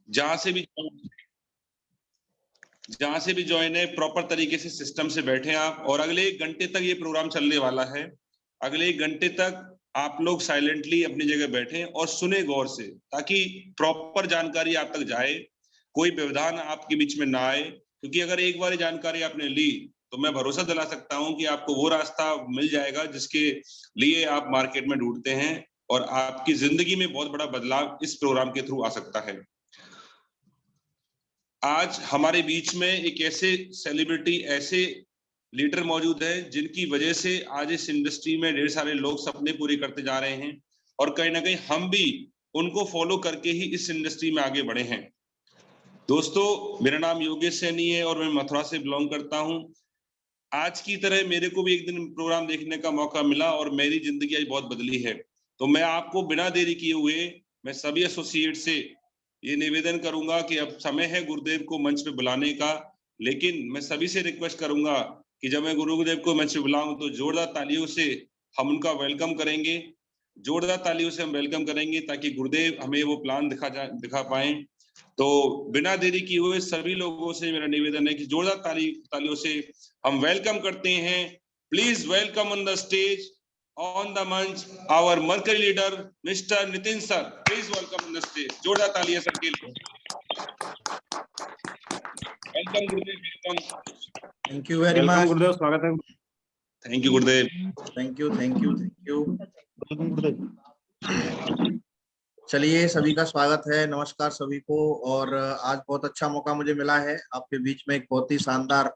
जहां से भी ज्वाइन है, प्रॉपर तरीके से सिस्टम से बैठे आप, और अगले 1 घंटे तक ये प्रोग्राम चलने वाला है। अगले 1 घंटे तक आप लोग साइलेंटली अपनी जगह बैठे और सुने गौर से, ताकि प्रॉपर जानकारी आप तक जाए, कोई व्यवधान आपके बीच में ना आए। क्योंकि अगर एक बार जानकारी आपने ली तो मैं भरोसा दिला सकता हूं कि आपको वो रास्ता मिल जाएगा जिसके लिए आप मार्केट में ढूंढते हैं, और आपकी जिंदगी में बहुत बड़ा बदलाव इस प्रोग्राम के थ्रू आ सकता है। आज हमारे बीच में एक ऐसे सेलिब्रिटी, ऐसे लीडर मौजूद है जिनकी वजह से आज इस इंडस्ट्री में ढेर सारे लोग सपने पूरे करते जा रहे हैं, और कहीं ना कहीं हम भी उनको फॉलो करके ही इस इंडस्ट्री में आगे बढ़े हैं। दोस्तों, मेरा नाम योगेश सैनी है और मैं मथुरा से बिलोंग करता हूं। आज की तरह मेरे को भी एक दिन प्रोग्राम देखने का मौका मिला और मेरी जिंदगी आज बहुत बदली है। तो मैं आपको बिना देरी किए हुए मैं सभी एसोसिएट से ये निवेदन करूंगा कि अब समय है गुरुदेव को मंच पे बुलाने का। लेकिन मैं सभी से रिक्वेस्ट करूंगा कि जब मैं गुरुदेव को मंच पे बुलाऊं तो जोरदार तालियों से हम उनका वेलकम करेंगे, जोरदार तालियों से हम वेलकम करेंगे, ताकि गुरुदेव हमें वो प्लान दिखा पाए। तो बिना देरी किए हुए सभी लोगों से मेरा निवेदन है कि जोरदार तालियों से हम वेलकम करते हैं। Please welcome on the stage, on the मंच, our mercury leader mister Nitin sir. Please welcome on the stage. जोरदार तालियां सर के लिए। वेलकम गुरुदेव, welcome. Thank you very much गुरुदेव, स्वागत है। थैंक यू गुरुदेव। Thank you thank you thank you. चलिए, सभी का स्वागत है, नमस्कार सभी को। और आज बहुत अच्छा मौका मुझे मिला है आपके बीच में एक बहुत ही शानदार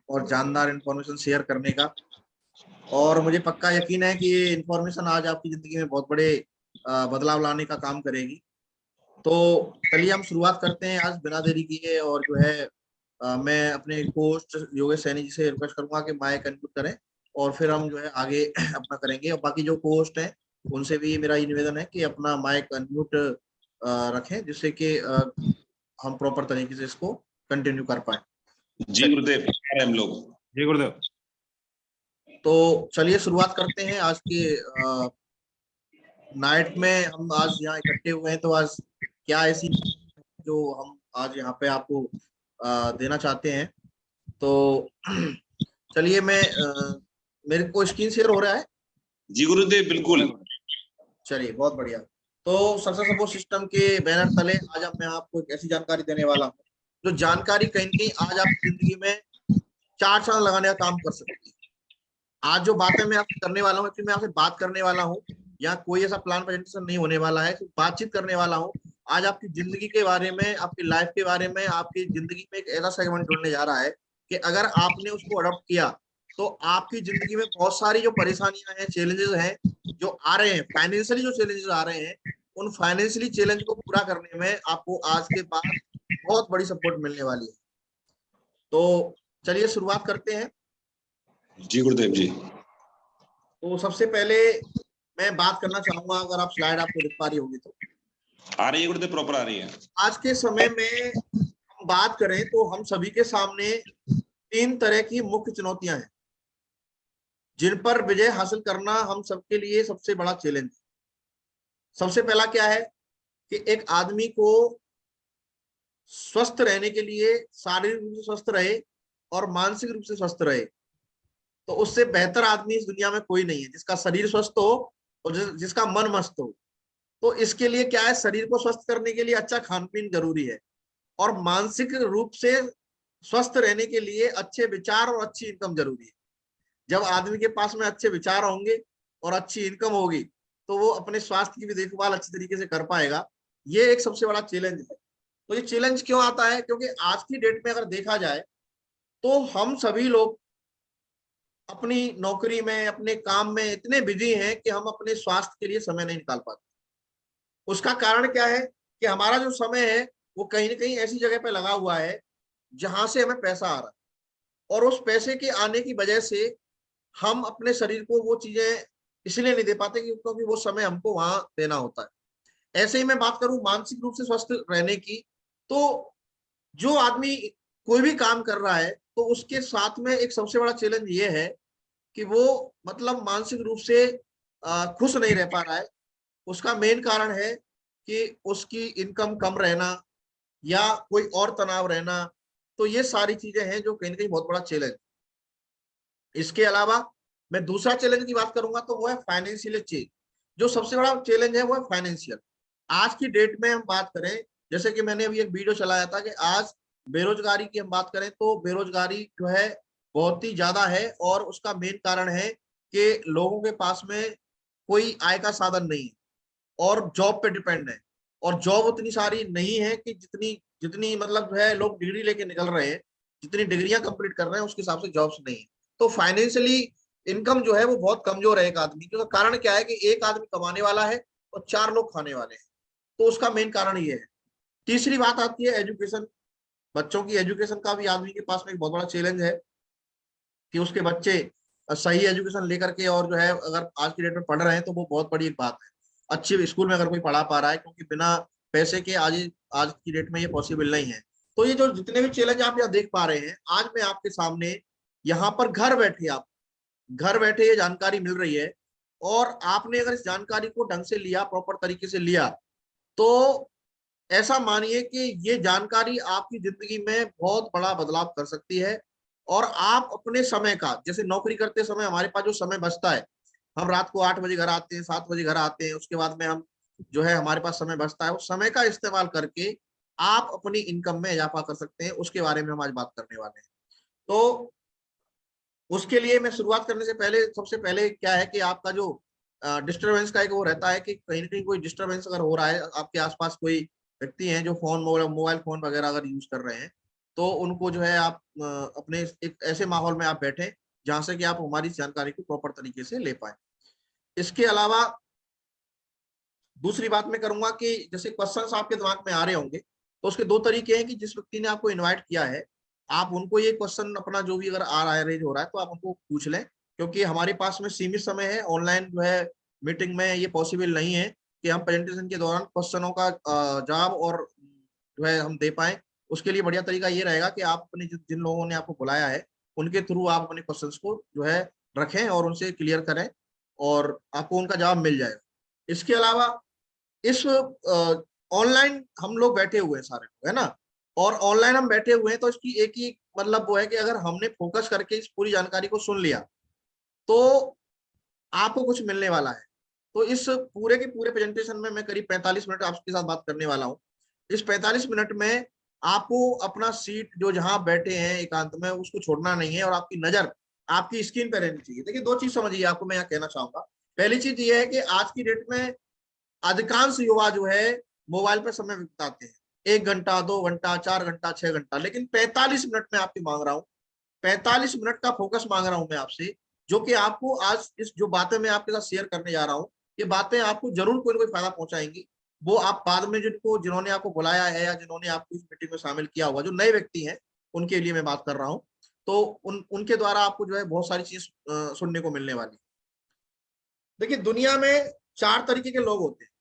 और जानदार इंफॉर्मेशन शेयर करने का। और मुझे पक्का यकीन है कि ये इंफॉर्मेशन आज आपकी जिंदगी में बहुत बड़े बदलाव लाने का काम करेगी। तो चलिए हम शुरुआत करते हैं आज बिना देरी किए। और जो है मैं अपने होस्ट योगेश सैनी जी से रिक्वेस्ट करूंगा कि माइक अनम्यूट करें, और फिर हम जो है आगे अपना करेंगे। और बाकी जो होस्ट हैं उनसे भी मेरा ये निवेदन है कि अपना माइक अनम्यूट रखें, जिससे कि हम प्रॉपर तरीके से इसको कंटिन्यू कर पाए। जी गुरुदेव, हम लोग। जी गुरुदेव। तो चलिए शुरुआत करते हैं आज के नाइट में। हम आज यहाँ इकट्ठे हुए हैं, तो आज क्या ऐसी जो हम आज यहाँ पे आपको देना चाहते हैं। तो चलिए मेरे को स्क्रीन शेयर हो रहा है? जी गुरुदेव, बिल्कुल। चलिए, बहुत बढ़िया। तो सक्सेस सपोर्ट सिस्टम के बैनर तले आज मैं आपको एक ऐसी जानकारी देने वाला हूँ जो जानकारी कहीं न कहीं आज आपकी जिंदगी में 4 चांद लगाने का काम कर सकती है। आज जो बातें मैं आपसे करने वाला हूँ, एक्चुअली मैं आपसे बात करने वाला हूँ, यहाँ कोई ऐसा प्लान प्रेजेंटेशन नहीं होने वाला है, सिर्फ बातचीत करने वाला हूँ। आज आपकी जिंदगी के बारे में, आपकी लाइफ के बारे में, आपकी जिंदगी में एक ऐसा सेगमेंट जुड़ने जा रहा है कि अगर आपने उसको अडॉप्ट किया तो आपकी जिंदगी में बहुत सारी जो परेशानियां हैं, चैलेंजेस हैं जो आ रहे हैं, फाइनेंशियली जो चैलेंजेस आ रहे हैं, उन फाइनेंशियली चैलेंज को पूरा करने में आपको आज के बाद बहुत बड़ी सपोर्ट मिलने वाली है। तो चलिए शुरुआत करते हैं। जी गुरुदेव जी। तो सबसे पहले मैं बात करना चाहूंगा, अगर आप स्लाइड आपको दिख पा रही होगी तो। आ रही है गुरुदेव, प्रॉपर आ रही है। आज के समय में हम बात करें तो हम सभी के सामने 3 तरह की मुख्य चुनौतियां हैं जिन पर विजय हासिल करना हम सबके लिए सबसे बड़ा चैलेंज है। सबसे पहला क्या है कि एक आदमी को स्वस्थ रहने के लिए शारीरिक रूप से स्वस्थ रहे और मानसिक रूप से स्वस्थ रहे, तो उससे बेहतर आदमी इस दुनिया में कोई नहीं है, जिसका शरीर स्वस्थ हो और जिसका मन मस्त हो। तो इसके लिए क्या है, शरीर को स्वस्थ करने के लिए अच्छा खान पीन जरूरी है, और मानसिक रूप से स्वस्थ रहने के लिए अच्छे विचार और अच्छी इनकम जरूरी है। जब आदमी के पास में अच्छे विचार होंगे और अच्छी इनकम होगी तो वो अपने स्वास्थ्य की भी देखभाल अच्छी तरीके से कर पाएगा। ये एक सबसे बड़ा चैलेंज है। तो ये चैलेंज क्यों आता है? क्योंकि आज की डेट में अगर देखा जाए तो हम सभी लोग अपनी नौकरी में, अपने काम में इतने बिजी हैं कि हम अपने स्वास्थ्य के लिए समय नहीं निकाल पाते। उसका कारण क्या है कि हमारा जो समय है वो कहीं ना कहीं ऐसी जगह पे लगा हुआ है जहां से हमें पैसा आ रहा है, और उस पैसे के आने की वजह से हम अपने शरीर को वो चीजें इसलिए नहीं दे पाते क्योंकि वो समय हमको वहां देना होता है। ऐसे ही मैं बात करूं मानसिक रूप से स्वस्थ रहने की, तो जो आदमी कोई भी काम कर रहा है तो उसके साथ में एक सबसे बड़ा चैलेंज ये है कि वो मतलब मानसिक रूप से खुश नहीं रह पा रहा है। उसका मेन कारण है कि उसकी इनकम कम रहना, या कोई और तनाव रहना, तो ये सारी चीजें हैं जो कहीं ना कहीं बहुत बड़ा चैलेंज। इसके अलावा मैं दूसरा चैलेंज की बात करूंगा तो वो है फाइनेंशियल चेंज। जो सबसे बड़ा चैलेंज है वो है फाइनेंशियल। आज की डेट में हम बात करें, जैसे कि मैंने अभी एक वीडियो चलाया था कि आज बेरोजगारी की हम बात करें तो बेरोजगारी जो है बहुत ही ज्यादा है, और उसका मेन कारण है कि लोगों के पास में कोई आय का साधन नहीं है और जॉब पे डिपेंड है। और जॉब उतनी सारी नहीं है कि जितनी जितनी मतलब जो है लोग डिग्री लेके निकल रहे हैं, जितनी डिग्रियां कंप्लीट कर रहे हैं उसके हिसाब से जॉब्स नहीं है। तो फाइनेंशियली इनकम जो है वो बहुत कमजोर है एक आदमी की। उसका कारण क्या है कि एक आदमी कमाने वाला है और 4 लोग खाने वाले हैं, तो उसका मेन कारण ये है। तीसरी बात आती है एजुकेशन। बच्चों की एजुकेशन का भी आदमी के पास में एक बहुत बड़ा चैलेंज है कि उसके बच्चे सही एजुकेशन लेकर के और जो है अगर आज की डेट में पढ़ रहे हैं तो वो बहुत बड़ी एक बात है। अच्छे स्कूल में अगर कोई पढ़ा पा रहा है, क्योंकि बिना पैसे के आज आज की डेट में ये पॉसिबल नहीं है। तो ये जो जितने भी चैलेंज आप यहाँ देख पा रहे हैं, आज मैं आपके सामने यहाँ पर घर बैठे ये जानकारी मिल रही है, और आपने अगर इस जानकारी को ढंग से लिया, प्रॉपर तरीके से लिया, तो ऐसा मानिए कि ये जानकारी आपकी जिंदगी में बहुत बड़ा बदलाव कर सकती है। और आप अपने समय का, जैसे नौकरी करते समय हमारे पास जो समय बचता है, हम रात को 8 बजे घर आते हैं, 7 बजे घर आते हैं, उसके बाद में हम जो है हमारे पास समय बचता है, उस समय का इस्तेमाल करके आप अपनी इनकम में इजाफा कर सकते हैं। उसके बारे में हम आज बात करने वाले हैं। तो उसके लिए मैं शुरुआत करने से पहले, सबसे पहले क्या है कि आपका जो डिस्टरबेंस का एक वो रहता है कि कहीं ना कहीं कोई डिस्टरबेंस अगर हो रहा है, आपके आसपास कोई व्यक्ति हैं जो फोन, मोबाइल फोन वगैरह अगर यूज कर रहे हैं, तो उनको जो है आप अपने एक ऐसे माहौल में आप बैठे जहां से कि आप हमारी जानकारी को प्रॉपर तरीके से ले पाए। इसके अलावा दूसरी बात मैं करूंगा कि जैसे क्वेश्चंस आपके दिमाग में आ रहे होंगे, तो उसके दो तरीके हैं कि जिस व्यक्ति ने आपको इनवाइट किया है, आप उनको ये क्वेश्चन अपना जो भी अगर आ रहा है, रेज हो रहा है, तो आप उनको पूछ लें। क्योंकि हमारे पास में सीमित समय है, ऑनलाइन जो है मीटिंग में ये पॉसिबल नहीं है कि हम प्रेजेंटेशन के दौरान क्वेश्चनों का जवाब और जो है हम दे पाए। उसके लिए बढ़िया तरीका ये रहेगा कि आप अपने जिन लोगों ने आपको बुलाया है उनके थ्रू आप अपने क्वेश्चंस को जो है रखें और उनसे क्लियर करें, और आपको उनका जवाब मिल जाएगा। इसके अलावा इस ऑनलाइन हम लोग बैठे हुए हैं सारे लोग, है ना, और ऑनलाइन हम बैठे हुए हैं, तो इसकी एक ही मतलब वो है कि अगर हमने फोकस करके इस पूरी जानकारी को सुन लिया तो आपको कुछ मिलने वाला है। तो इस पूरे के पूरे प्रेजेंटेशन में मैं करीब 45 मिनट आपके साथ बात करने वाला हूँ। इस 45 मिनट में आपको अपना सीट जो जहां बैठे हैं एकांत में उसको छोड़ना नहीं है, और आपकी नजर आपकी स्क्रीन पर रहनी चाहिए। देखिए, दो चीज समझिए आपको मैं यहाँ कहना चाहूंगा। पहली चीज ये है कि आज की डेट में अधिकांश युवा जो है मोबाइल पर समय बिताते हैं, 1 घंटा, 2 घंटा, 4 घंटा, 6 घंटा, लेकिन 45 मिनट में आपकी मांग रहा हूँ, 45 मिनट का फोकस मांग रहा हूं मैं आपसे, जो कि आपको आज इस जो बातें मैं आपके साथ शेयर करने जा रहा हूँ, ये बातें आपको जरूर कोई ना कोई फायदा पहुंचाएंगी। वो आप बाद में जिन्होंने आपको बुलाया है या जिन्होंने आपको इस मीटिंग में शामिल किया हुआ, जो नए व्यक्ति हैं, उनके लिए मैं बात कर रहा हूँ। तो उनके द्वारा आपको जो है बहुत सारी चीज सुनने को मिलने वाली। देखिए, दुनिया में 4 तरीके के लोग होते हैं।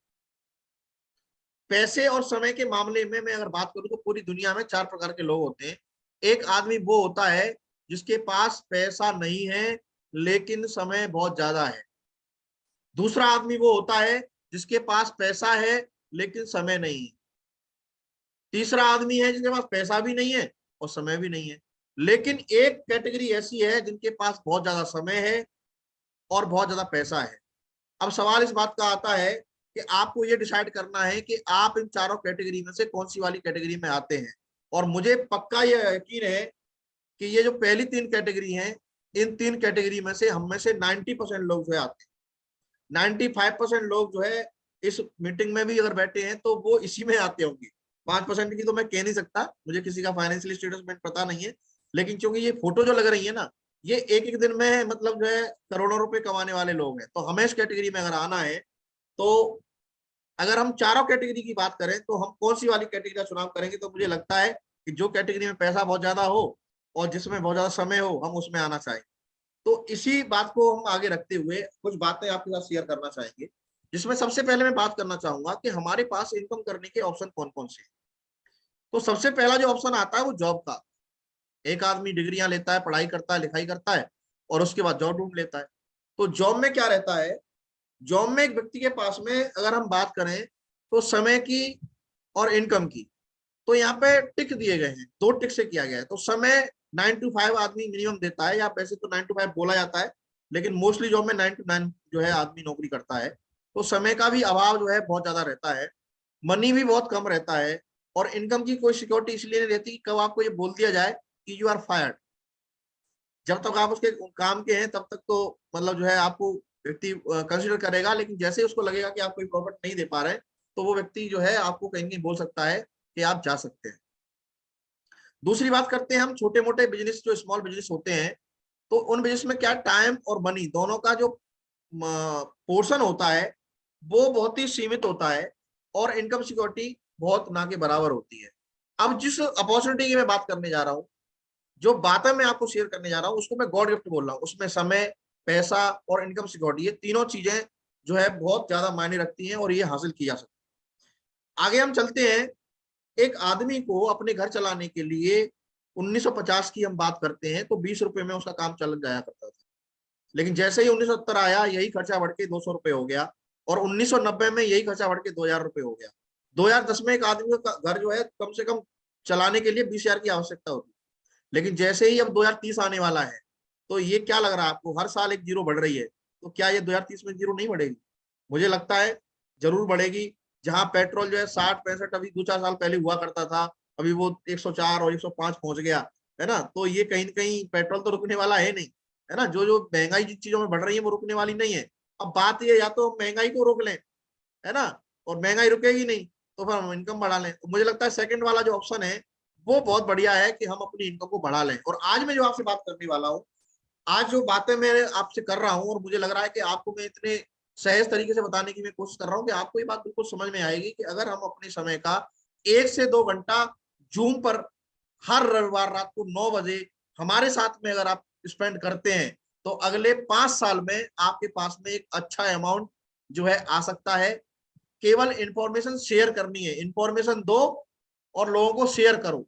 पैसे और समय के मामले में मैं अगर बात करूं तो पूरी दुनिया में 4 प्रकार के लोग होते हैं। एक आदमी वो होता है जिसके पास पैसा नहीं है लेकिन समय बहुत ज्यादा है। दूसरा आदमी वो होता है जिसके पास पैसा है लेकिन समय नहीं है। तीसरा आदमी है जिसके पास पैसा भी नहीं है और समय भी नहीं है। लेकिन एक कैटेगरी ऐसी है जिनके पास बहुत ज्यादा समय है और बहुत ज्यादा पैसा है। अब सवाल इस बात का आता है कि आपको ये डिसाइड करना है कि आप इन चारों कैटेगरी में से कौन सी वाली कैटेगरी में आते हैं। और मुझे पक्का ये यकीन है कि ये जो पहली 3 कैटेगरी हैं, इन 3 कैटेगरी में से हम में से 90% लोग जो है आते हैं। 95% लोग जो है इस मीटिंग में भी अगर बैठे हैं तो वो इसी में आते होंगे। 5% की तो मैं कह नहीं सकता, मुझे किसी का फाइनेंशियल स्टेटस पता नहीं है, लेकिन क्योंकि ये फोटो जो लग रही है ना, ये एक एक दिन में मतलब जो है करोड़ों रुपए कमाने वाले लोग हैं। तो हमें इस कैटेगरी में अगर आना है, तो अगर हम चारों कैटेगरी की बात करें तो हम कौन सी वाली कैटेगरी का चुनाव करेंगे, तो मुझे लगता है कि जो कैटेगरी में पैसा बहुत ज्यादा हो और जिसमें बहुत ज्यादा समय हो, हम उसमें आना चाहेंगे। तो इसी बात को हम आगे रखते हुए कुछ बातें आपके साथ शेयर करना चाहेंगे, जिसमें सबसे पहले मैं बात करना चाहूंगा कि हमारे पास इनकम करने के ऑप्शन कौन कौन से हैं। तो सबसे पहला जो ऑप्शन आता है वो जॉब का। एक आदमी डिग्रियां लेता है, पढ़ाई करता है, लिखाई करता है, और उसके बाद जॉब ढूंढ लेता है। तो जॉब में क्या रहता है, जॉब में एक व्यक्ति के पास में अगर हम बात करें तो समय की और इनकम की, तो यहाँ पे टिक दिए गए हैं, 2 टिक से किया गया है। तो समय 9 to 5 आदमी मिनिमम देता है, या वैसे तो 9 to 5 बोला जाता है, लेकिन मोस्टली जॉब में 9 to 9 जो है आदमी नौकरी करता है। तो समय का भी अभाव जो है बहुत ज्यादा रहता है, मनी भी बहुत कम रहता है, और इनकम की कोई सिक्योरिटी इसलिए नहीं रहती कि कब आपको ये बोल दिया जाए कि यू आर फायर्ड। जब तक आप उसके काम के हैं तब तक तो मतलब जो है आपको व्यक्ति कंसिडर करेगा, लेकिन जैसे ही उसको लगेगा कि आप कोई प्रॉफिट नहीं दे पा रहे हैं, तो वो व्यक्ति जो है आपको कहीं कहीं बोल सकता है कि आप जा सकते हैं। दूसरी बात करते हैं हम छोटे मोटे बिजनेस, जो स्मॉल बिजनेस होते हैं, तो उन बिजनेस में क्या टाइम और मनी दोनों का जो पोर्शन होता है वो बहुत ही सीमित होता है, और इनकम सिक्योरिटी बहुत ना के बराबर होती है। अब जिस अपॉर्चुनिटी की मैं बात करने जा रहा हूँ, जो बातें मैं आपको शेयर करने जा रहा हूँ, उसको मैं गॉड गिफ्ट बोल रहा हूँ। उसमें समय, पैसा और इनकम सिक्योरिटी, ये तीनों चीजें जो है बहुत ज्यादा मायने रखती हैं, और ये हासिल की जा सकती है। आगे हम चलते हैं। एक आदमी को अपने घर चलाने के लिए 1950 की हम बात करते हैं तो 20 रुपए में उसका काम चल जाया करता था, लेकिन जैसे ही 1970 आया, यही खर्चा बढ़ के 200 रुपए हो गया, और 1990 में यही खर्चा बढ़ के 2000 रुपए हो गया। 2010 में एक आदमी का घर जो है कम से कम चलाने के लिए 20,000 की आवश्यकता होती है, लेकिन जैसे ही अब 2030 आने वाला है, तो ये क्या लग रहा है आपको, हर साल एक जीरो बढ़ रही है। तो क्या ये 2030 में जीरो नहीं बढ़ेगी? मुझे लगता है जरूर बढ़ेगी। जहां पेट्रोल जो है 60-65 अभी 2-4 साल पहले हुआ करता था, अभी वो 104 और 105 पहुंच गया है ना। तो ये कहीं न कहीं पेट्रोल तो रुकने वाला है नहीं, है ना। जो जो महंगाई जिन चीजों में बढ़ रही है वो रुकने वाली नहीं है। अब बात ये, या तो महंगाई को रोक लें, है ना, और महंगाई रुकेगी नहीं तो फिर हम इनकम बढ़ा लें। तो मुझे लगता है सेकंड वाला जो ऑप्शन है वो बहुत बढ़िया है कि हम अपनी इनकम को बढ़ा लें। और आज मैं जो आपसे बात करने वाला हूँ, आज जो बातें मैं आपसे कर रहा हूँ, और मुझे लग रहा है कि आपको मैं इतने सहज तरीके से बताने की मैं कोशिश कर रहा हूँ कि आपको ये बात बिल्कुल समझ में आएगी कि अगर हम अपने समय का 1 से 2 घंटा जूम पर हर रविवार रात को 9 बजे हमारे साथ में अगर आप स्पेंड करते हैं, तो अगले 5 साल में आपके पास में एक अच्छा अमाउंट जो है आ सकता है। केवल इंफॉर्मेशन शेयर करनी है, इंफॉर्मेशन दो और लोगों को शेयर करो।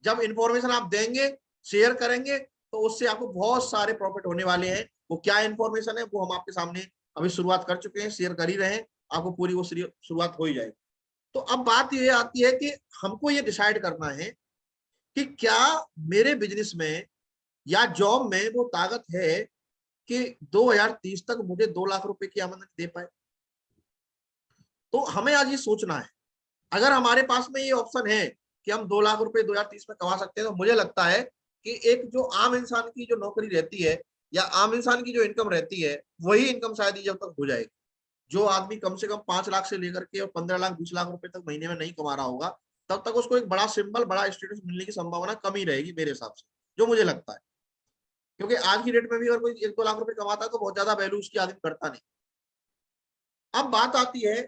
जब इंफॉर्मेशन आप देंगे, शेयर करेंगे, तो उससे आपको बहुत सारे प्रॉफिट होने वाले हैं। वो क्या इंफॉर्मेशन है वो हम आपके सामने अभी शुरुआत कर चुके हैं, शेयर कर ही रहे हैं, आपको पूरी वो शुरुआत हो ही जाएगी। तो अब बात ये आती है कि हमको ये डिसाइड करना है कि क्या मेरे बिजनेस में या जॉब में वो ताकत है कि 2030 तक मुझे 2 लाख रुपए की आमदनी दे पाए। तो हमें आज ये सोचना है। अगर हमारे पास में ये ऑप्शन है कि हम 2 लाख रुपए 2030 में कमा सकते हैं, तो मुझे लगता है कि एक जो आम इंसान की जो नौकरी रहती है या आम इंसान की जो इनकम रहती है, वही इनकम शायद ही जब तक हो जाएगी। जो आदमी कम से कम 5 लाख से लेकर के और 15 लाख 20 लाख रुपए तक महीने में नहीं कमा रहा होगा, तब तक उसको एक बड़ा सिंबल, बड़ा स्टेटस मिलने की संभावना कम ही रहेगी मेरे हिसाब से, जो मुझे लगता है। क्योंकि आज की डेट में भी अगर कोई 1-2 लाख रुपए कमाता है तो बहुत ज्यादा वैल्यू उसकी आदमी करता नहीं। अब बात आती है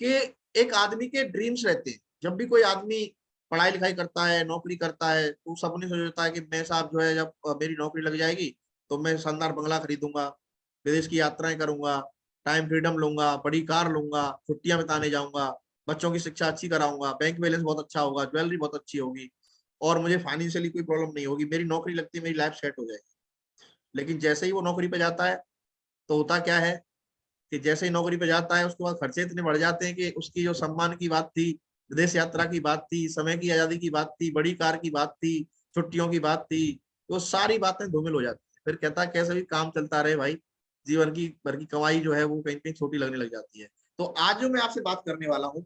कि एक आदमी के ड्रीम्स रहते हैं। जब भी कोई आदमी पढ़ाई लिखाई करता है, नौकरी करता है, तो सपने सोचता है कि मैं साहब जो है जब मेरी नौकरी लग जाएगी तो मैं शानदार बंगला खरीदूंगा, विदेश की यात्राएं करूंगा, टाइम फ्रीडम लूंगा, बड़ी कार लूंगा, छुट्टियां बिताने जाऊंगा, बच्चों की शिक्षा अच्छी कराऊंगा, बैंक बैलेंस बहुत अच्छा होगा, ज्वेलरी बहुत अच्छी होगी, और मुझे फाइनेंशियली कोई प्रॉब्लम नहीं होगी, मेरी नौकरी लगती है, मेरी लाइफ सेट हो जाएगी। लेकिन जैसे ही वो नौकरी पे जाता है, तो होता क्या है कि जैसे ही नौकरी पे जाता है उसके बाद खर्चे इतने बढ़ जाते हैं कि उसकी जो सम्मान की बात थी, विदेश यात्रा की बात थी, समय की आजादी की बात थी, बड़ी कार की बात थी, छुट्टियों की बात थी, वो सारी बातें धूमिल हो जाती है। फिर कहता है कैसे भी काम चलता रहे भाई, जीवन की भर की कमाई जो है वो कहीं कहीं छोटी लगने लग जाती है। तो आज जो मैं आपसे बात करने वाला हूँ,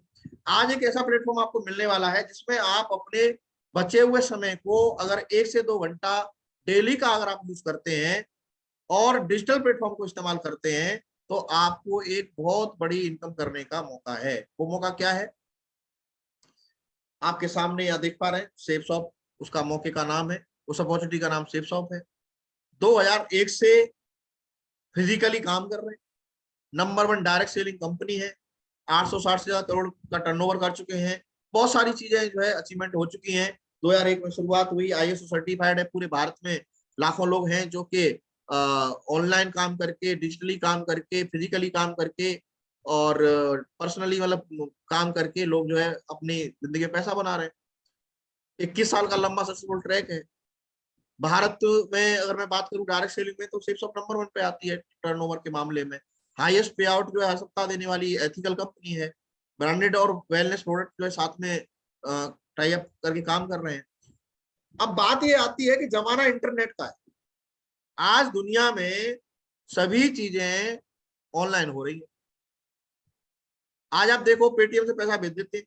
आज एक ऐसा प्लेटफॉर्म आपको मिलने वाला है जिसमें आप अपने बचे हुए समय को अगर 1 से 2 घंटा डेली का अगर आप यूज करते हैं और डिजिटल प्लेटफॉर्म को इस्तेमाल करते हैं, तो आपको एक बहुत बड़ी इनकम करने का मौका है। वो मौका क्या है? आपके सामने या देख पा रहे हैं, सेफ शॉप उसका मौके का नाम है, उस अपॉर्चुनिटी का नाम सेफ शॉप है। 2001 से फिजिकली काम कर रहे हैं, नंबर 1 डायरेक्ट सेलिंग कंपनी है, 860 से ज्यादा करोड़ का टर्नओवर कर चुके हैं, बहुत सारी चीजें जो है अचीवमेंट हो चुकी हैं। 2001 में शुरुआत हुई, ISO सर्टिफाइड है, पूरे भारत में लाखों लोग हैं जो कि ऑनलाइन काम करके, डिजिटली काम करके, फिजिकली काम करके और पर्सनली मतलब काम करके लोग जो है अपनी जिंदगी में पैसा बना रहे हैं। 21 साल का लंबा सक्सेसफुल ट्रैक है। भारत में अगर मैं बात करूं डायरेक्ट सेलिंग में, तो सिर्फ नंबर 1 पे आती है टर्नओवर के मामले में। हाईएस्ट पे आउट जो है हर सप्ताह देने वाली एथिकल कंपनी है। ब्रांडेड और वेलनेस प्रोडक्ट जो है साथ में टाई अप करके काम कर रहे हैं। अब बात ये आती है कि जमाना इंटरनेट का है, आज दुनिया में सभी चीजें ऑनलाइन हो रही है। आज आप देखो पेटीएम से पैसा भेज देते हैं,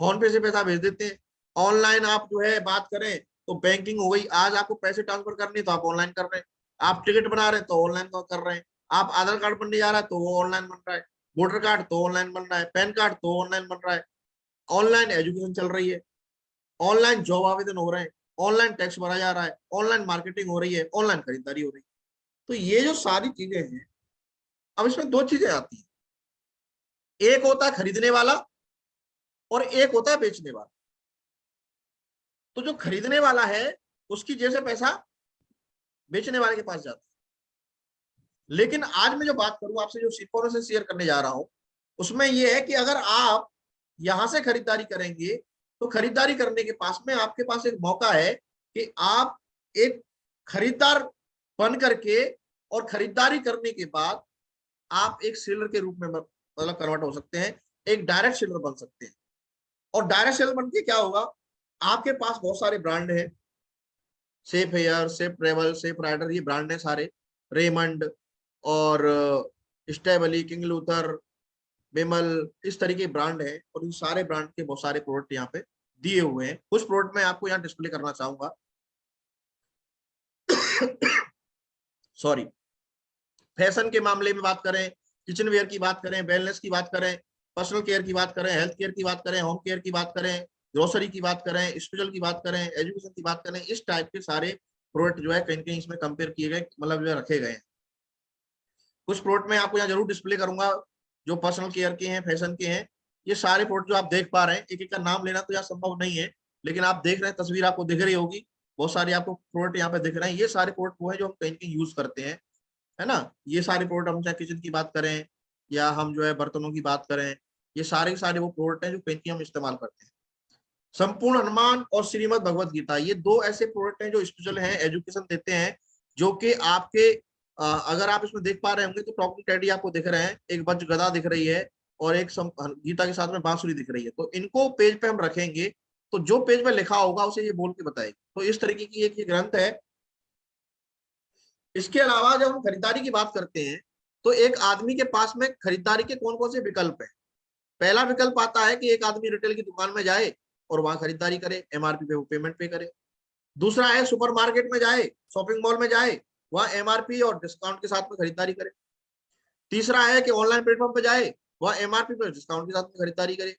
फोन पे से पैसा भेज देते हैं, ऑनलाइन आप जो है बात करें तो बैंकिंग हो गई। आज आपको पैसे ट्रांसफर करने तो आप ऑनलाइन कर रहे हैं, आप टिकट बना रहे हैं तो ऑनलाइन कर रहे हैं, आप आधार कार्ड बनने जा रहा है तो वो ऑनलाइन बन रहा है, वोटर कार्ड तो ऑनलाइन बन रहा है, पैन कार्ड तो ऑनलाइन बन रहा है, ऑनलाइन एजुकेशन चल रही है, ऑनलाइन जॉब आवेदन हो रहे हैं, ऑनलाइन टैक्स भरा जा रहा है, ऑनलाइन मार्केटिंग हो रही है, ऑनलाइन खरीदारी हो रही है। तो ये जो सारी चीजें हैं, अब इसमें दो चीजें आती हैं, एक होता है खरीदने वाला और एक होता है बेचने वाला। तो जो खरीदने वाला है उसकी जेब से पैसा बेचने वाले के पास जाता है। लेकिन आज मैं जो बात करूं आपसे, जो इन्फॉर्मेशन शेयर करने जा रहा हूं, उसमें यह है कि अगर आप यहां से खरीदारी करेंगे तो खरीदारी करने के पास में आपके पास एक मौका है कि आप एक खरीदार बन करके और खरीदारी करने के बाद आप एक सेलर के रूप में मतलब कन्वर्ट हो सकते हैं, एक डायरेक्ट सेलर बन सकते हैं। और डायरेक्ट सेलर बन के क्या होगा, आपके पास बहुत सारे ब्रांड है, Safe Air, Safe Travel, Safe Rider, ये ब्रांड है सारे, रेमंड और स्टेबली, किंग लूथर, बेमल, इस तरीके के ब्रांड है। और इन सारे ब्रांड के बहुत सारे प्रोडक्ट यहाँ पे दिए हुए हैं। कुछ प्रोडक्ट मैं आपको यहाँ डिस्प्ले करना चाहूंगा। सॉरी, फैशन के मामले में बात करें, किचन वेयर की बात करें, वेलनेस की बात करें, पर्सनल केयर की बात करें, हेल्थ केयर की बात करें, होम केयर की बात करें, ग्रोसरी की बात करें, स्पेशल की बात करें, एजुकेशन की बात करें, इस टाइप के सारे प्रोडक्ट जो है कहीं कहीं इसमें कंपेयर किए गए, मतलब जो रखे गए हैं। कुछ प्रोडक्ट मैं आपको यहाँ जरूर डिस्प्ले करूंगा जो पर्सनल केयर के हैं, फैशन के हैं। ये सारे प्रोडक्ट जो आप देख पा रहे हैं, एक एक का नाम लेना तो यहाँ संभव नहीं है, लेकिन आप देख रहे हैं, तस्वीर आपको दिख रही होगी, बहुत सारे आपको प्रोडक्ट यहाँ पे दिख रहे हैं। ये सारे प्रोडक्ट वो है जो हम कहीं कहीं यूज करते हैं, है ना। ये सारे प्रोडक्ट, हम चाहे किचन की बात करें या हम जो है बर्तनों की बात करें, ये सारे के सारे वो प्रोडक्ट हैं जो कहीं हम इस्तेमाल करते हैं। संपूर्ण हनुमान और श्रीमद् भगवत गीता, ये दो ऐसे प्रोडक्ट हैं जो स्पेशल हैं, एजुकेशन देते हैं, जो कि आपके अगर आप इसमें देख पा रहे होंगे तो टॉकिंग टेडी आपको दिख रहे हैं, एक वज्र गदा दिख रही है और एक गीता के साथ में बांसुरी दिख रही है। तो इनको पेज पे हम रखेंगे तो जो पेज पे लिखा होगा उसे ये बोल के बताएगी। तो इस तरीके की एक ये ग्रंथ है। इसके अलावा जब हम खरीदारी की बात करते हैं तो एक आदमी के पास में खरीदारी के कौन कौन से विकल्प हैं। पहला विकल्प आता है कि एक आदमी रिटेल की दुकान में जाए और वहां खरीदारी करे, एमआरपी पे वो पेमेंट पे करे। दूसरा है सुपरमार्केट में जाए, शॉपिंग मॉल में जाए, वहां एमआरपी और डिस्काउंट के साथ में खरीदारी करे। तीसरा है कि ऑनलाइन प्लेटफॉर्म पे जाए, वहां एमआरपी पे डिस्काउंट के साथ में खरीदारी करे।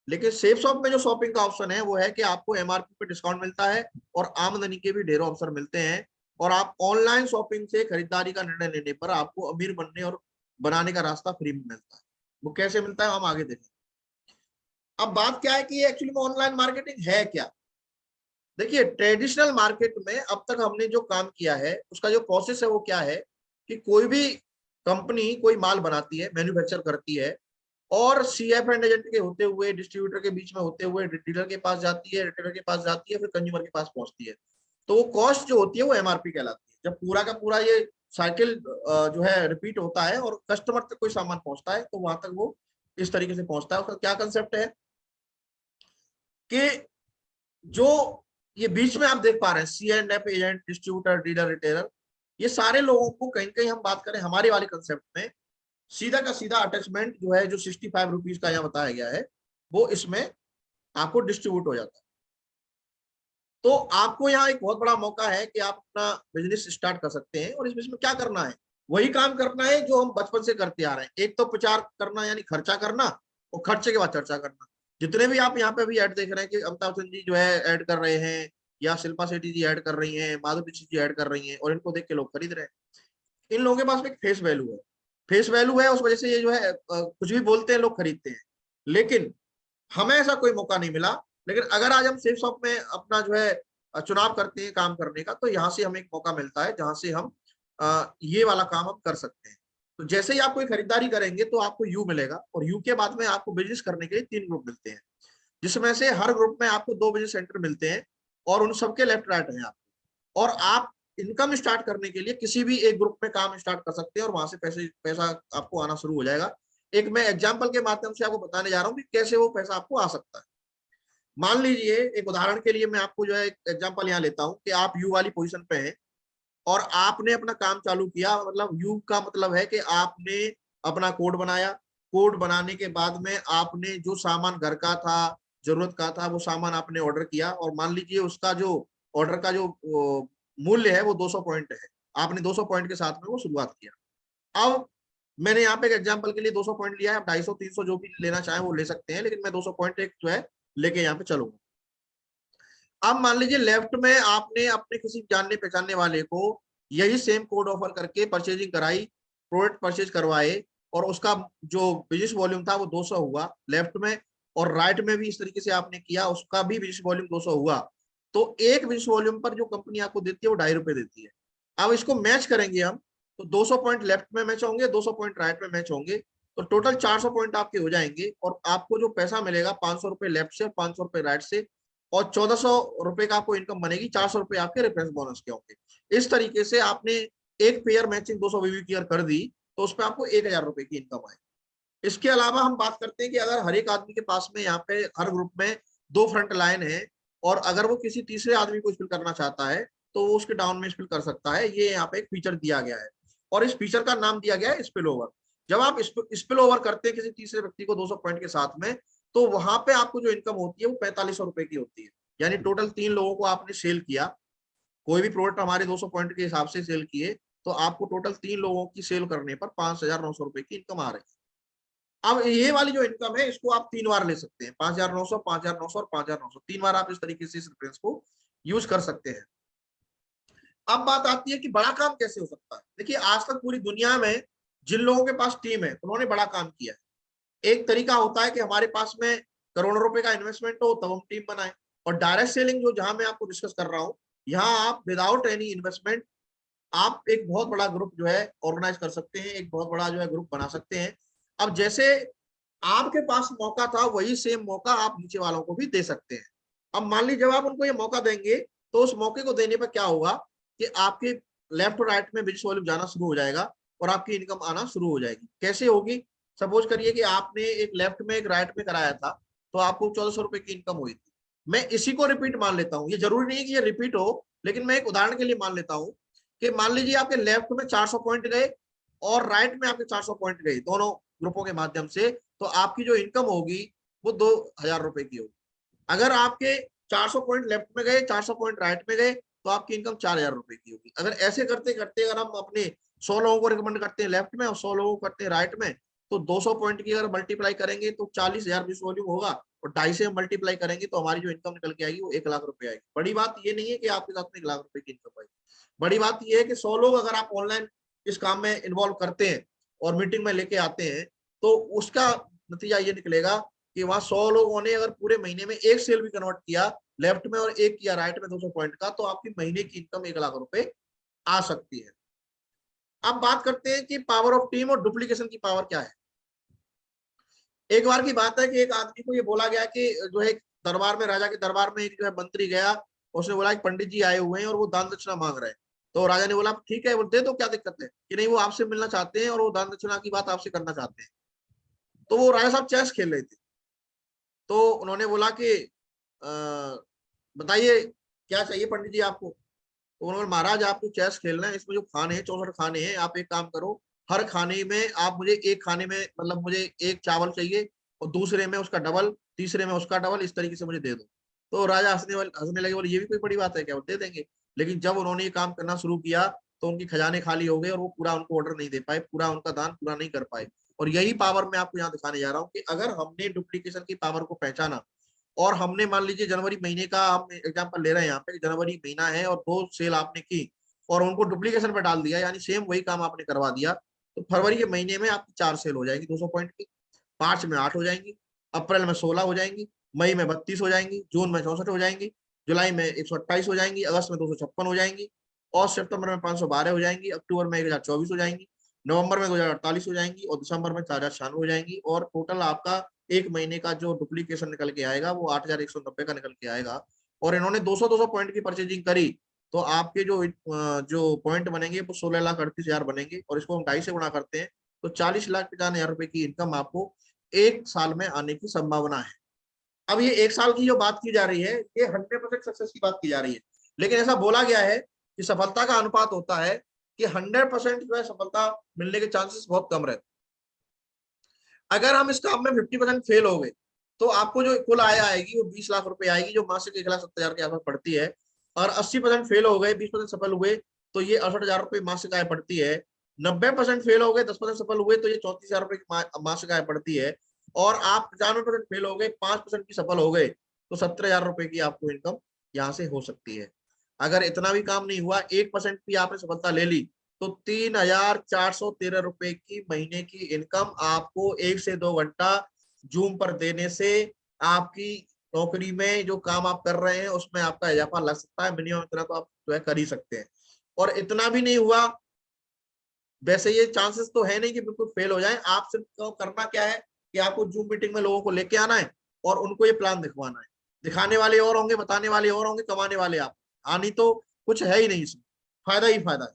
लेकिन सेफ शॉप में जो शॉपिंग का ऑप्शन है वो है कि आपको एमआरपी पे डिस्काउंट मिलता है और आमदनी के भी ढेरों अवसर मिलते हैं, और आप ऑनलाइन शॉपिंग से खरीदारी का निर्णय लेने पर आपको अमीर बनने और बनाने का रास्ता फ्री में मिलता है। वो कैसे मिलता है हम आगे देखें। अब बात क्या है कि एक्चुअली में ऑनलाइन मार्केटिंग है क्या। देखिए, ट्रेडिशनल मार्केट में अब तक हमने जो काम किया है उसका जो प्रोसेस है वो क्या है कि कोई भी कंपनी कोई माल बनाती है, मैन्युफैक्चर करती है, और सीएफ एंड एजेंट के होते हुए, डिस्ट्रीब्यूटर के बीच में होते हुए डीलर के पास जाती है, रिटेलर के पास जाती है, फिर कंज्यूमर के पास पहुंचती है। तो वो कॉस्ट जो होती है वो एमआरपी कहलाती है। जब पूरा का पूरा ये साइकिल जो है रिपीट होता है और कस्टमर तक कोई सामान पहुंचता है तो वहां तक वो इस तरीके से पहुंचता है। उसका क्या कंसेप्ट है कि जो ये बीच में आप देख पा रहे हैं, C and F agent, distributor, dealer, retailer, ये सारे लोगों को कहीं कहीं हम बात करें हमारे वाले कंसेप्ट में, सीधा का सीधा अटैचमेंट जो है, जो 65 रुपीज का यहाँ बताया गया है, वो इसमें आपको डिस्ट्रीब्यूट हो जाता है। तो आपको यहाँ एक बहुत बड़ा मौका है कि आप अपना बिजनेस स्टार्ट कर सकते हैं। और इस बिजनेस में क्या करना है, वही काम करना है जो हम बचपन से करते आ रहे हैं। एक तो प्रचार करना, यानी खर्चा करना, और खर्चे के बाद चर्चा करना। जितने भी आप यहाँ पे भी ऐड देख रहे हैं कि अमिताभ बच्चन जी जो है ऐड कर रहे हैं, या शिल्पा शेट्टी जी ऐड कर रही हैं, माधुरी दीक्षित जी ऐड कर रही हैं, और इनको देख के लोग खरीद रहे हैं। इन लोगों के पास में एक फेस वैल्यू है, फेस वैल्यू है, उस वजह से ये जो है कुछ भी बोलते हैं, लोग खरीदते हैं। लेकिन हमें ऐसा कोई मौका नहीं मिला। लेकिन अगर आज हम सेफ शॉप में अपना जो है चुनाव करते हैं काम करने का, तो यहाँ से हमें एक मौका मिलता है जहां से हम ये वाला काम हम कर सकते हैं। तो जैसे ही आप कोई खरीदारी करेंगे तो आपको यू मिलेगा, और यू के बाद में आपको बिजनेस करने के लिए 3 ग्रुप मिलते हैं, जिसमें से हर ग्रुप में आपको 2 बिजनेस सेंटर मिलते हैं, और उन सबके लेफ्ट राइट हैं आप। और आप इनकम स्टार्ट करने के लिए किसी भी एक ग्रुप में काम स्टार्ट कर सकते हैं, और वहां से पैसा आपको आना शुरू हो जाएगा। एक मैं एग्जाम्पल के माध्यम से आपको बताने जा रहा हूँ कि कैसे वो पैसा आपको आ सकता है। मान लीजिए एक उदाहरण के लिए मैं आपको जो है एक एग्जांपल यहाँ लेता हूँ कि आप यू वाली पोजीशन पे हैं और आपने अपना काम चालू किया, मतलब यू का मतलब है कि आपने अपना कोड बनाया, कोड बनाने के बाद में आपने जो सामान घर का था, जरूरत का था, वो सामान आपने ऑर्डर किया और मान लीजिए उसका जो ऑर्डर का जो मूल्य है वो 200 पॉइंट है। आपने 200 पॉइंट के साथ में वो शुरुआत किया। अब मैंने यहाँ पे एक एग्जांपल के लिए 200 पॉइंट लिया है, आप 250 300 जो भी लेना चाहें वो ले सकते हैं, लेकिन मैं 200 पॉइंट एक जो है लेके यहाँ पे चलूंगा। अब मान लीजिए लेफ्ट में आपने अपने किसी जानने पहचानने वाले को यही सेम कोड ऑफर करके परचेजिंग कराई, प्रोडक्ट परचेज करवाए और उसका जो बिजनेस वॉल्यूम था वो 200 हुआ लेफ्ट में, और राइट में भी इस तरीके से आपने किया, उसका भी बिजनेस वॉल्यूम 200 हुआ। तो एक बिजनेस वॉल्यूम पर जो कंपनी आपको देती है वो ₹2.5 देती है। अब इसको मैच करेंगे हम, तो 200 पॉइंट लेफ्ट में मैच होंगे, 200 पॉइंट राइट में मैच होंगे, तो टोटल 400 पॉइंट आपके हो जाएंगे और आपको जो पैसा मिलेगा ₹500 लेफ्ट से और ₹500 राइट से, और ₹1400 का आपको इनकम बनेगी। ₹400 आपके रेफरेंस बोनस के होंगे। इस तरीके से आपने एक पेयर मैचिंग 200 वीवी क्लियर कर दी तो उस पर आपको ₹1000 की इनकम आए। इसके अलावा हम बात करते हैं कि अगर हर एक आदमी के पास में यहाँ पे हर ग्रुप में 2 फ्रंट लाइन है और अगर वो किसी तीसरे आदमी को स्पिल करना चाहता है तो वो उसके डाउन में स्पिल कर सकता है। ये यहाँ पे एक फीचर दिया गया है और इस फीचर का नाम दिया गया है स्पिल ओवर। जब आप स्पिल ओवर करते हैं किसी तीसरे व्यक्ति को 200 पॉइंट के साथ में, तो वहां पे आपको जो इनकम होती है वो ₹4500 की होती है। यानी टोटल 3 लोगों को आपने सेल किया, कोई भी प्रोडक्ट हमारे 200 पॉइंट के हिसाब से सेल किए, तो आपको टोटल 3 लोगों की सेल करने पर ₹5900 की इनकम आ रही है। अब ये वाली जो इनकम है इसको आप 3 बार ले सकते हैं, 5900, 5900 और 5900, 3 बार आप इस तरीके से इस रेफरेंस को यूज कर सकते हैं। अब बात आती है कि बड़ा काम कैसे हो सकता है। देखिए आज तक पूरी दुनिया में जिन लोगों के पास टीम है उन्होंने बड़ा काम किया है। एक तरीका होता है कि हमारे पास में करोड़ों रुपए का इन्वेस्टमेंट हो तब हम टीम बनाए, और डायरेक्ट सेलिंग जो जहां मैं आपको डिस्कस कर रहा हूं, यहाँ आप विदाउट एनी इन्वेस्टमेंट आप एक बहुत बड़ा ग्रुप जो है ऑर्गेनाइज कर सकते हैं, एक बहुत बड़ा जो है ग्रुप बना सकते हैं। अब जैसे आपके पास मौका था वही सेम मौका आप नीचे वालों को भी दे सकते हैं। अब मान लीजिए जब आप उनको ये मौका देंगे तो उस मौके को देने पर क्या होगा कि आपके लेफ्ट और राइट में बिजनेस वॉल्यूम जाना शुरू हो जाएगा और आपकी इनकम आना शुरू हो जाएगी। कैसे होगी? सपोज करिए कि आपने एक लेफ्ट में एक राइट में कराया था तो आपको ₹1400 की इनकम हुई थी। मैं इसी को रिपीट मान लेता हूँ, ये जरूरी नहीं है कि ये रिपीट हो, लेकिन मैं एक उदाहरण के लिए मान लेता हूँ कि मान लीजिए आपके लेफ्ट में 400 पॉइंट गए और राइट में आपके 400 पॉइंट गए दोनों ग्रुपों के माध्यम से, तो आपकी जो इनकम होगी वो ₹2000 की होगी। अगर आपके 400 पॉइंट लेफ्ट में गए, 400 पॉइंट राइट में गए, तो आपकी इनकम ₹4000 की होगी। अगर ऐसे करते करते अगर हम अपने 100 लोगों को रिकमेंड करते हैं लेफ्ट में और 100 लोगों को करते हैं राइट में, तो 200 पॉइंट की अगर मल्टीप्लाई करेंगे तो 40,000 बिजनेस वॉल्यूम होगा, और 2.5 से मल्टीप्लाई करेंगे तो हमारी जो इनकम निकल के आएगी वो ₹1,00,000 आएगी। बड़ी बात ये नहीं है कि आपके साथ में ₹1,00,000 की इनकम आएगी, बड़ी बात ये है कि 100 लोग अगर आप ऑनलाइन इस काम में इन्वॉल्व करते हैं और मीटिंग में लेके आते हैं, तो उसका नतीजा ये निकलेगा कि वहां 100 लोगों ने अगर पूरे महीने में एक सेल भी कन्वर्ट किया लेफ्ट में और एक किया राइट में 200 पॉइंट का, तो आपकी महीने की इनकम ₹1,00,000 आ सकती है। अब बात करते हैं कि पावर ऑफ टीम और डुप्लीकेशन की पावर क्या है। एक बार की बात है कि एक आदमी को ये बोला गया कि जो है दरबार में, राजा के दरबार में एक जो है मंत्री गया, उसने बोला कि पंडित जी आए हुए हैं और वो दान दक्षिणा मांग रहे हैं। तो राजा ने बोला ठीक है, वो दे दो, क्या दिक्कत है, कि नहीं वो आपसे मिलना चाहते हैं और वो दान दक्षिणा की बात आपसे करना चाहते हैं। तो वो राजा साहब चेस खेल रहे थे, तो उन्होंने बोला कि बताइए क्या चाहिए पंडित जी आपको। तो उन्होंने, महाराज आपको चेस खेलना है, इसमें जो खाने हैं 64 खाने हैं, आप एक काम करो, हर खाने में आप मुझे एक खाने में मतलब मुझे एक चावल चाहिए और दूसरे में उसका डबल, तीसरे में उसका डबल, इस तरीके से मुझे दे दो। तो राजा हंसने लगे, बोले ये भी कोई बड़ी बात है क्या, वो दे देंगे। लेकिन जब उन्होंने ये काम करना शुरू किया तो उनके खजाने खाली हो गए और वो पूरा उनको ऑर्डर नहीं दे पाए, पूरा उनका दान पूरा नहीं कर पाए। और यही पावर मैं आपको यहाँ दिखाने जा रहा हूँ कि अगर हमने डुप्लीकेशन की पावर को पहचाना और हमने मान लीजिए जनवरी महीने का हम एग्जांपल ले रहे हैं यहाँ पे, जनवरी महीना है और 2 सेल आपने की और उनको डुप्लीकेशन पे डाल दिया, यानी सेम वही काम आपने करवा दिया, तो फरवरी के महीने में आपकी 4 सेल हो जाएगी 200 पॉइंट की, मार्च में 8 हो जाएंगी, अप्रैल में 16 हो जाएंगी, मई में 32 हो जाएंगी, जून में 64 हो जाएंगी, जुलाई में 128 हो जाएंगी, अगस्त में 256 हो जाएंगी, और सितंबर में 512 हो जाएंगी, अक्टूबर में 1024 हो जाएंगी, नवंबर में 2048 हो जाएंगी और दिसंबर में 4096 हो जाएंगी। और टोटल आपका एक महीने का जो डुप्लीकेशन निकल के आएगा वो 8190 का निकल के आएगा। और इन्होंने 200 पॉइंट की परचेजिंग करी तो आपके जो पॉइंट बनेंगे वो 16,38,000 बनेंगे, और इसको हम 2.5 से गुणा करते हैं तो ₹40,50,000 की इनकम आपको एक साल में आने की संभावना है। अब ये 1 साल की जो बात की जा रही है, ये 100% सक्सेस की बात की जा रही है, लेकिन ऐसा बोला गया है कि सफलता का अनुपात होता है कि 100% जो है सफलता मिलने के चांसेस बहुत कम रहते हैं। अगर हम इस काम में 50% फेल हो गए, तो आपको जो कुल आय आएगी वो 20 लाख रुपए आएगी, जो मासिक 1,70,000 के आसपास पड़ती है। और 80% फेल हो गए, 20% सफल हुए, तो ये 68,000 रुपये मासिक आय पड़ती है। 90% फेल हो गए, 10% सफल हुए, तो ये 34,000 रुपये की मासिक आय पड़ती है। और आप 95% फेल हो गए, 5% की सफल हो गए, तो 70,000 रुपये की आपको इनकम यहाँ से हो सकती है। अगर इतना भी काम नहीं हुआ, 1% भी आपने सफलता ले ली, तो 3,413 रुपए की महीने की इनकम आपको 1 से 2 घंटा जूम पर देने से आपकी नौकरी में जो काम आप कर रहे हैं उसमें आपका इजाफा लग सकता है। मिनिमम इतना तो आप जो है कर ही सकते हैं। और इतना भी नहीं हुआ, वैसे ये चांसेस तो है नहीं कि बिल्कुल फेल हो जाए। आप सिर्फ तो करना क्या है कि आपको जूम मीटिंग में लोगों को लेके आना है और उनको ये प्लान दिखवाना है। दिखाने वाले और होंगे, बताने वाले और होंगे, कमाने वाले आप। हानि तो कुछ है ही नहीं, इसमें फायदा ही फायदा है।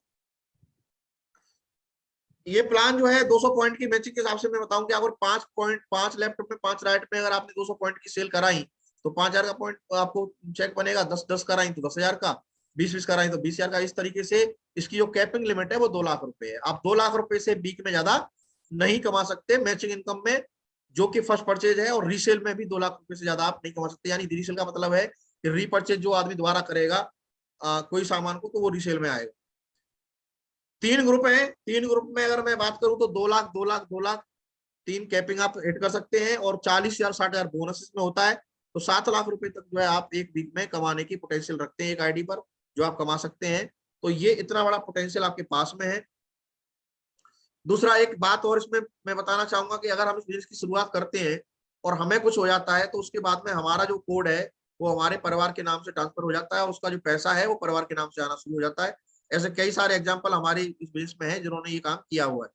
ये प्लान जो है 200 पॉइंट की मैचिंग के हिसाब से मैं बताऊं कि अगर 5 पॉइंट, 5 लेफ्ट में 5 राइट में अगर आपने 200 पॉइंट की सेल कराई, तो 5,000 का पॉइंट आपको चेक बनेगा। 10-10 कराई तो 10,000 का, 20-20 कराई तो 20,000 का। इस तरीके से इसकी जो कैपिंग लिमिट है वो 2 लाख रुपए है। आप 2 लाख रुपए से वीक में ज्यादा नहीं कमा सकते मैचिंग इनकम में, जो कि फर्स्ट परचेज है। और रीसेल में भी 2 लाख रुपए से ज्यादा आप नहीं कमा सकते। यानी रीसेल का मतलब है कि रीपरचेज जो आदमी दोबारा करेगा कोई सामान को, तो वो रीसेल में आएगा। 3 ग्रुप है, 3 ग्रुप में अगर मैं बात करूं तो 2 लाख, 2 लाख, 2 लाख 3 कैपिंग आप हिट कर सकते हैं। और 40,000 60,000 बोनस में होता है। तो 7 लाख रुपए तक जो है आप एक वीक में कमाने की पोटेंशियल रखते हैं एक आईडी पर, जो आप कमा सकते हैं। तो ये इतना बड़ा पोटेंशियल आपके पास में है। दूसरा एक बात और इसमें मैं बताना चाहूंगा कि अगर हम इस बिजनेस की शुरुआत करते हैं और हमें कुछ हो जाता है, तो उसके बाद में हमारा जो कोड है वो हमारे परिवार के नाम से ट्रांसफर हो जाता है और उसका जो पैसा है वो परिवार के नाम से आना शुरू हो जाता है। ऐसे कई सारे एग्जाम्पल हमारे इस बिजनेस में है जिन्होंने ये काम किया हुआ है।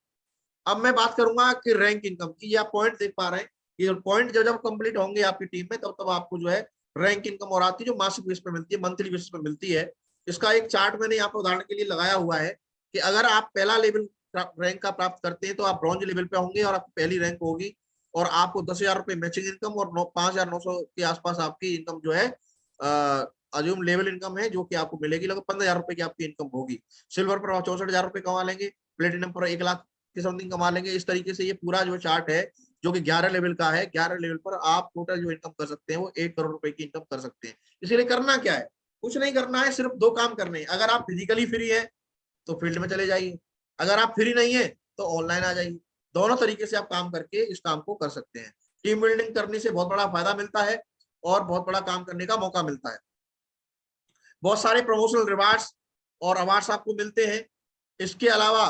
अब मैं बात करूंगा कि रैंक इनकम की। ये आप पॉइंट देख पा रहे हैं, ये पॉइंट जब जब कंप्लीट होंगे आपकी टीम में, तब तब आपको जो है रैंक इनकम और आती है, जो मासिक बेस पे मिलती है, मंथली बेसिस पे मिलती है। इसका एक चार्ट मैंने यहाँ पे उदाहरण के लिए लगाया हुआ है कि अगर आप पहला लेवल रैंक का प्राप्त करते हैं तो आप ब्रॉन्ज लेवल पे होंगे और आपकी पहली रैंक होगी, और आपको 10,000 रुपये मैचिंग इनकम और 5,900 के आसपास आपकी इनकम जो है अज्यूम लेवल इनकम है, जो कि आपको मिलेगी। लगभग 15,000 रुपए की आपकी इनकम होगी। सिल्वर पर 64,000 रुपए कमा लेंगे, प्लेटिनम पर 1 लाख की समथिंग कमा लेंगे। इस तरीके से ये पूरा जो चार्ट है, जो कि 11 लेवल का है, 11 लेवल पर आप टोटल जो इनकम कर सकते हैं वो 1 करोड़ रुपए की इनकम कर सकते हैं। इसलिए करना क्या है, कुछ नहीं करना है, सिर्फ 2 काम करने हैं। अगर आप फिजिकली फ्री है तो फील्ड में चले जाइए, अगर आप फ्री नहीं है तो ऑनलाइन आ जाइए। दोनों तरीके से आप काम करके इस काम को कर सकते हैं। टीम बिल्डिंग करने से बहुत बड़ा फायदा मिलता है और बहुत बड़ा काम करने का मौका मिलता है। बहुत सारे प्रमोशनल रिवार्ड्स और अवार्ड्स आपको मिलते हैं। इसके अलावा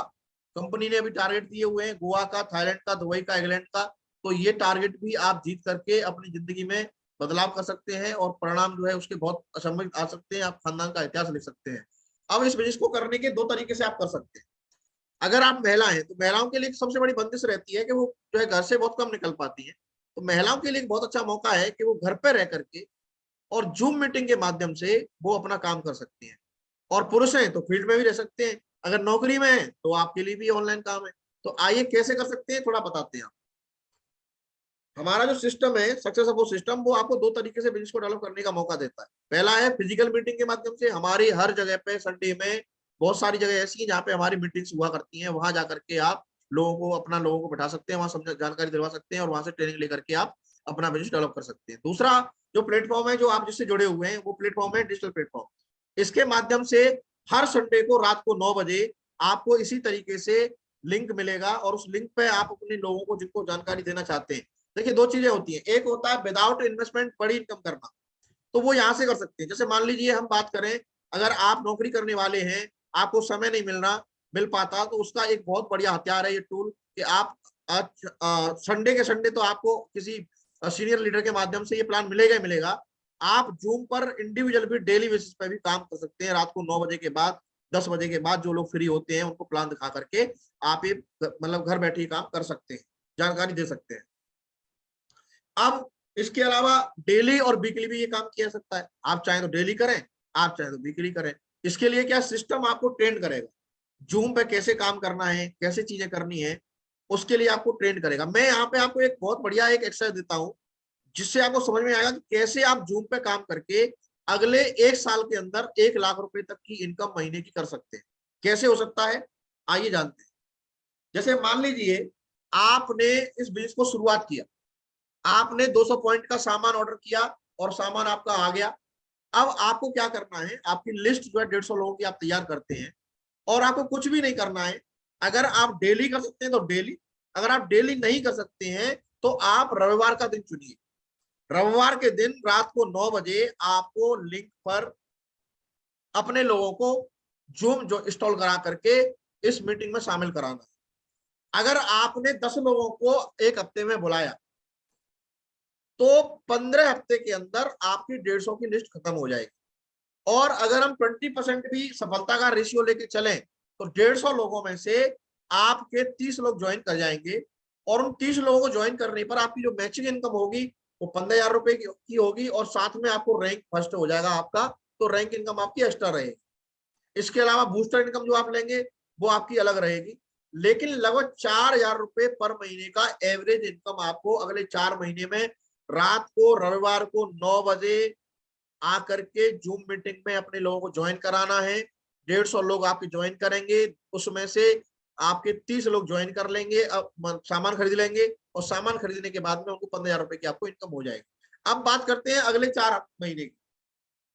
कंपनी ने अभी टारगेट दिए हुए हैं गोवा का, थाईलैंड का, दुबई का, इंग्लैंड का। तो ये टारगेट भी आप जीत करके अपनी जिंदगी में बदलाव कर सकते हैं और परिणाम जो है उसके बहुत अचंभित आ सकते हैं। आप खानदान का इतिहास लिख सकते हैं। अब इस बिजनेस को करने के 2 तरीके से आप कर सकते हैं। अगर आप महिला हैं तो महिलाओं के लिए सबसे बड़ी बंदिश रहती है कि वो जो है घर से बहुत कम निकल पाती है। तो महिलाओं के लिए एक बहुत अच्छा मौका है कि वो घर पे रह करके और जूम मीटिंग के माध्यम से वो अपना काम कर सकती हैं। और पुरुष हैं तो फील्ड में भी रह सकते हैं। अगर नौकरी में है तो आपके लिए भी ऑनलाइन काम है। तो आइए कैसे कर सकते हैं थोड़ा बताते हैं। हमारा जो सिस्टम है सक्सेस सपोर्ट सिस्टम, वो आपको 2 तरीके से बिजनेस को डेवलप करने का मौका देता है। पहला है फिजिकल मीटिंग के माध्यम से। हमारी हर जगह पे संडे में बहुत सारी जगह ऐसी है जहाँ पे हमारी मीटिंग्स हुआ करती हैं। वहां जाकर के आप लोगों को बैठा सकते हैं, वहां समझ जानकारी दिलवा सकते हैं और वहां से ट्रेनिंग लेकर के आप अपना बिजनेस डेवलप कर सकते हैं। दूसरा जो प्लेटफॉर्म है जो आप जिससे जुड़े हुए हैं, वो प्लेटफॉर्म है डिजिटल प्लेटफॉर्म। इसके माध्यम से हर संडे को रात को 9 बजे आपको इसी तरीके से लिंक मिलेगा और उस लिंक पे आप अपने लोगों को जिनको जानकारी देना चाहते हैं। देखिए 2 चीजें होती हैं, एक होता है विदाउट इन्वेस्टमेंट बड़ी इनकम करना, तो वो यहाँ से कर सकते हैं। जैसे मान लीजिए हम बात करें, अगर आप नौकरी करने वाले हैं, आपको समय नहीं मिल पाता, तो उसका एक बहुत बढ़िया हथियार है ये टूल कि आप संडे के संडे तो आपको किसी सीनियर लीडर के माध्यम से ये प्लान मिलेगा ही मिलेगा। आप जूम पर इंडिविजुअल भी डेली बेसिस पे भी काम कर सकते हैं। रात को 9 बजे के बाद, 10 बजे के बाद जो लोग फ्री होते हैं उनको प्लान दिखा करके आप ये मतलब घर बैठे काम कर सकते हैं, जानकारी दे सकते हैं। अब इसके अलावा डेली और वीकली भी ये काम किया सकता है। आप चाहें तो डेली करें, आप चाहें तो वीकली करें। इसके लिए क्या सिस्टम आपको ट्रेन करेगा, जूम पे कैसे काम करना है, कैसे चीजें करनी है, उसके लिए आपको ट्रेन करेगा। मैं यहाँ पे आपको एक बहुत बढ़िया एक एक्सरसाइज देता हूँ। जिससे आपको समझ में आएगा कि कैसे आप जूम पे काम करके अगले 1 साल के अंदर 1 लाख रुपए तक की इनकम महीने की कर सकते हैं। कैसे हो सकता है, आइए जानते हैं। जैसे मान लीजिए आपने इस बिजनेस को शुरुआत किया, आपने 200 पॉइंट का सामान ऑर्डर किया और सामान आपका आ गया। अब आपको क्या करना है, आपकी लिस्ट जो है 150 लोगों की आप तैयार करते हैं और आपको कुछ भी नहीं करना है। अगर आप डेली कर सकते हैं तो डेली, अगर आप डेली नहीं कर सकते हैं तो आप रविवार का दिन चुनिए। रविवार के दिन रात को 9 बजे आपको लिंक पर अपने लोगों को जूम जो इंस्टॉल करा करके इस मीटिंग में शामिल कराना है। अगर आपने 10 लोगों को एक हफ्ते में बुलाया तो 15 हफ्ते के अंदर आपकी 150 की लिस्ट खत्म हो जाएगी। और अगर हम 20% भी सफलता का रेशियो लेके चलें तो 150 लोगों में से आपके 30 लोग ज्वाइन कर जाएंगे और उन 30 लोगों को ज्वाइन करने पर आपकी जो मैचिंग इनकम होगी वो 15,000 रुपए की होगी और साथ में आपको रैंक फर्स्ट हो जाएगा आपका, तो रैंक इनकम आपकी एक्स्ट्रा रहेगी। इसके अलावा बूस्टर इनकम जो आप लेंगे वो आपकी अलग रहेगी। लेकिन लगभग 4,000 रुपए पर महीने का एवरेज इनकम आपको अगले 4 महीने में रात को रविवार को 9 बजे आकर के जूम मीटिंग में अपने लोगों को ज्वाइन कराना है। 150 लोग आपके ज्वाइन करेंगे, उसमें से आपके 30 लोग ज्वाइन कर लेंगे, अब सामान खरीद लेंगे और सामान खरीदने के बाद में उनको 15,000 रुपए की आपको इनकम हो जाएगी। अब बात करते हैं अगले 4 महीने की।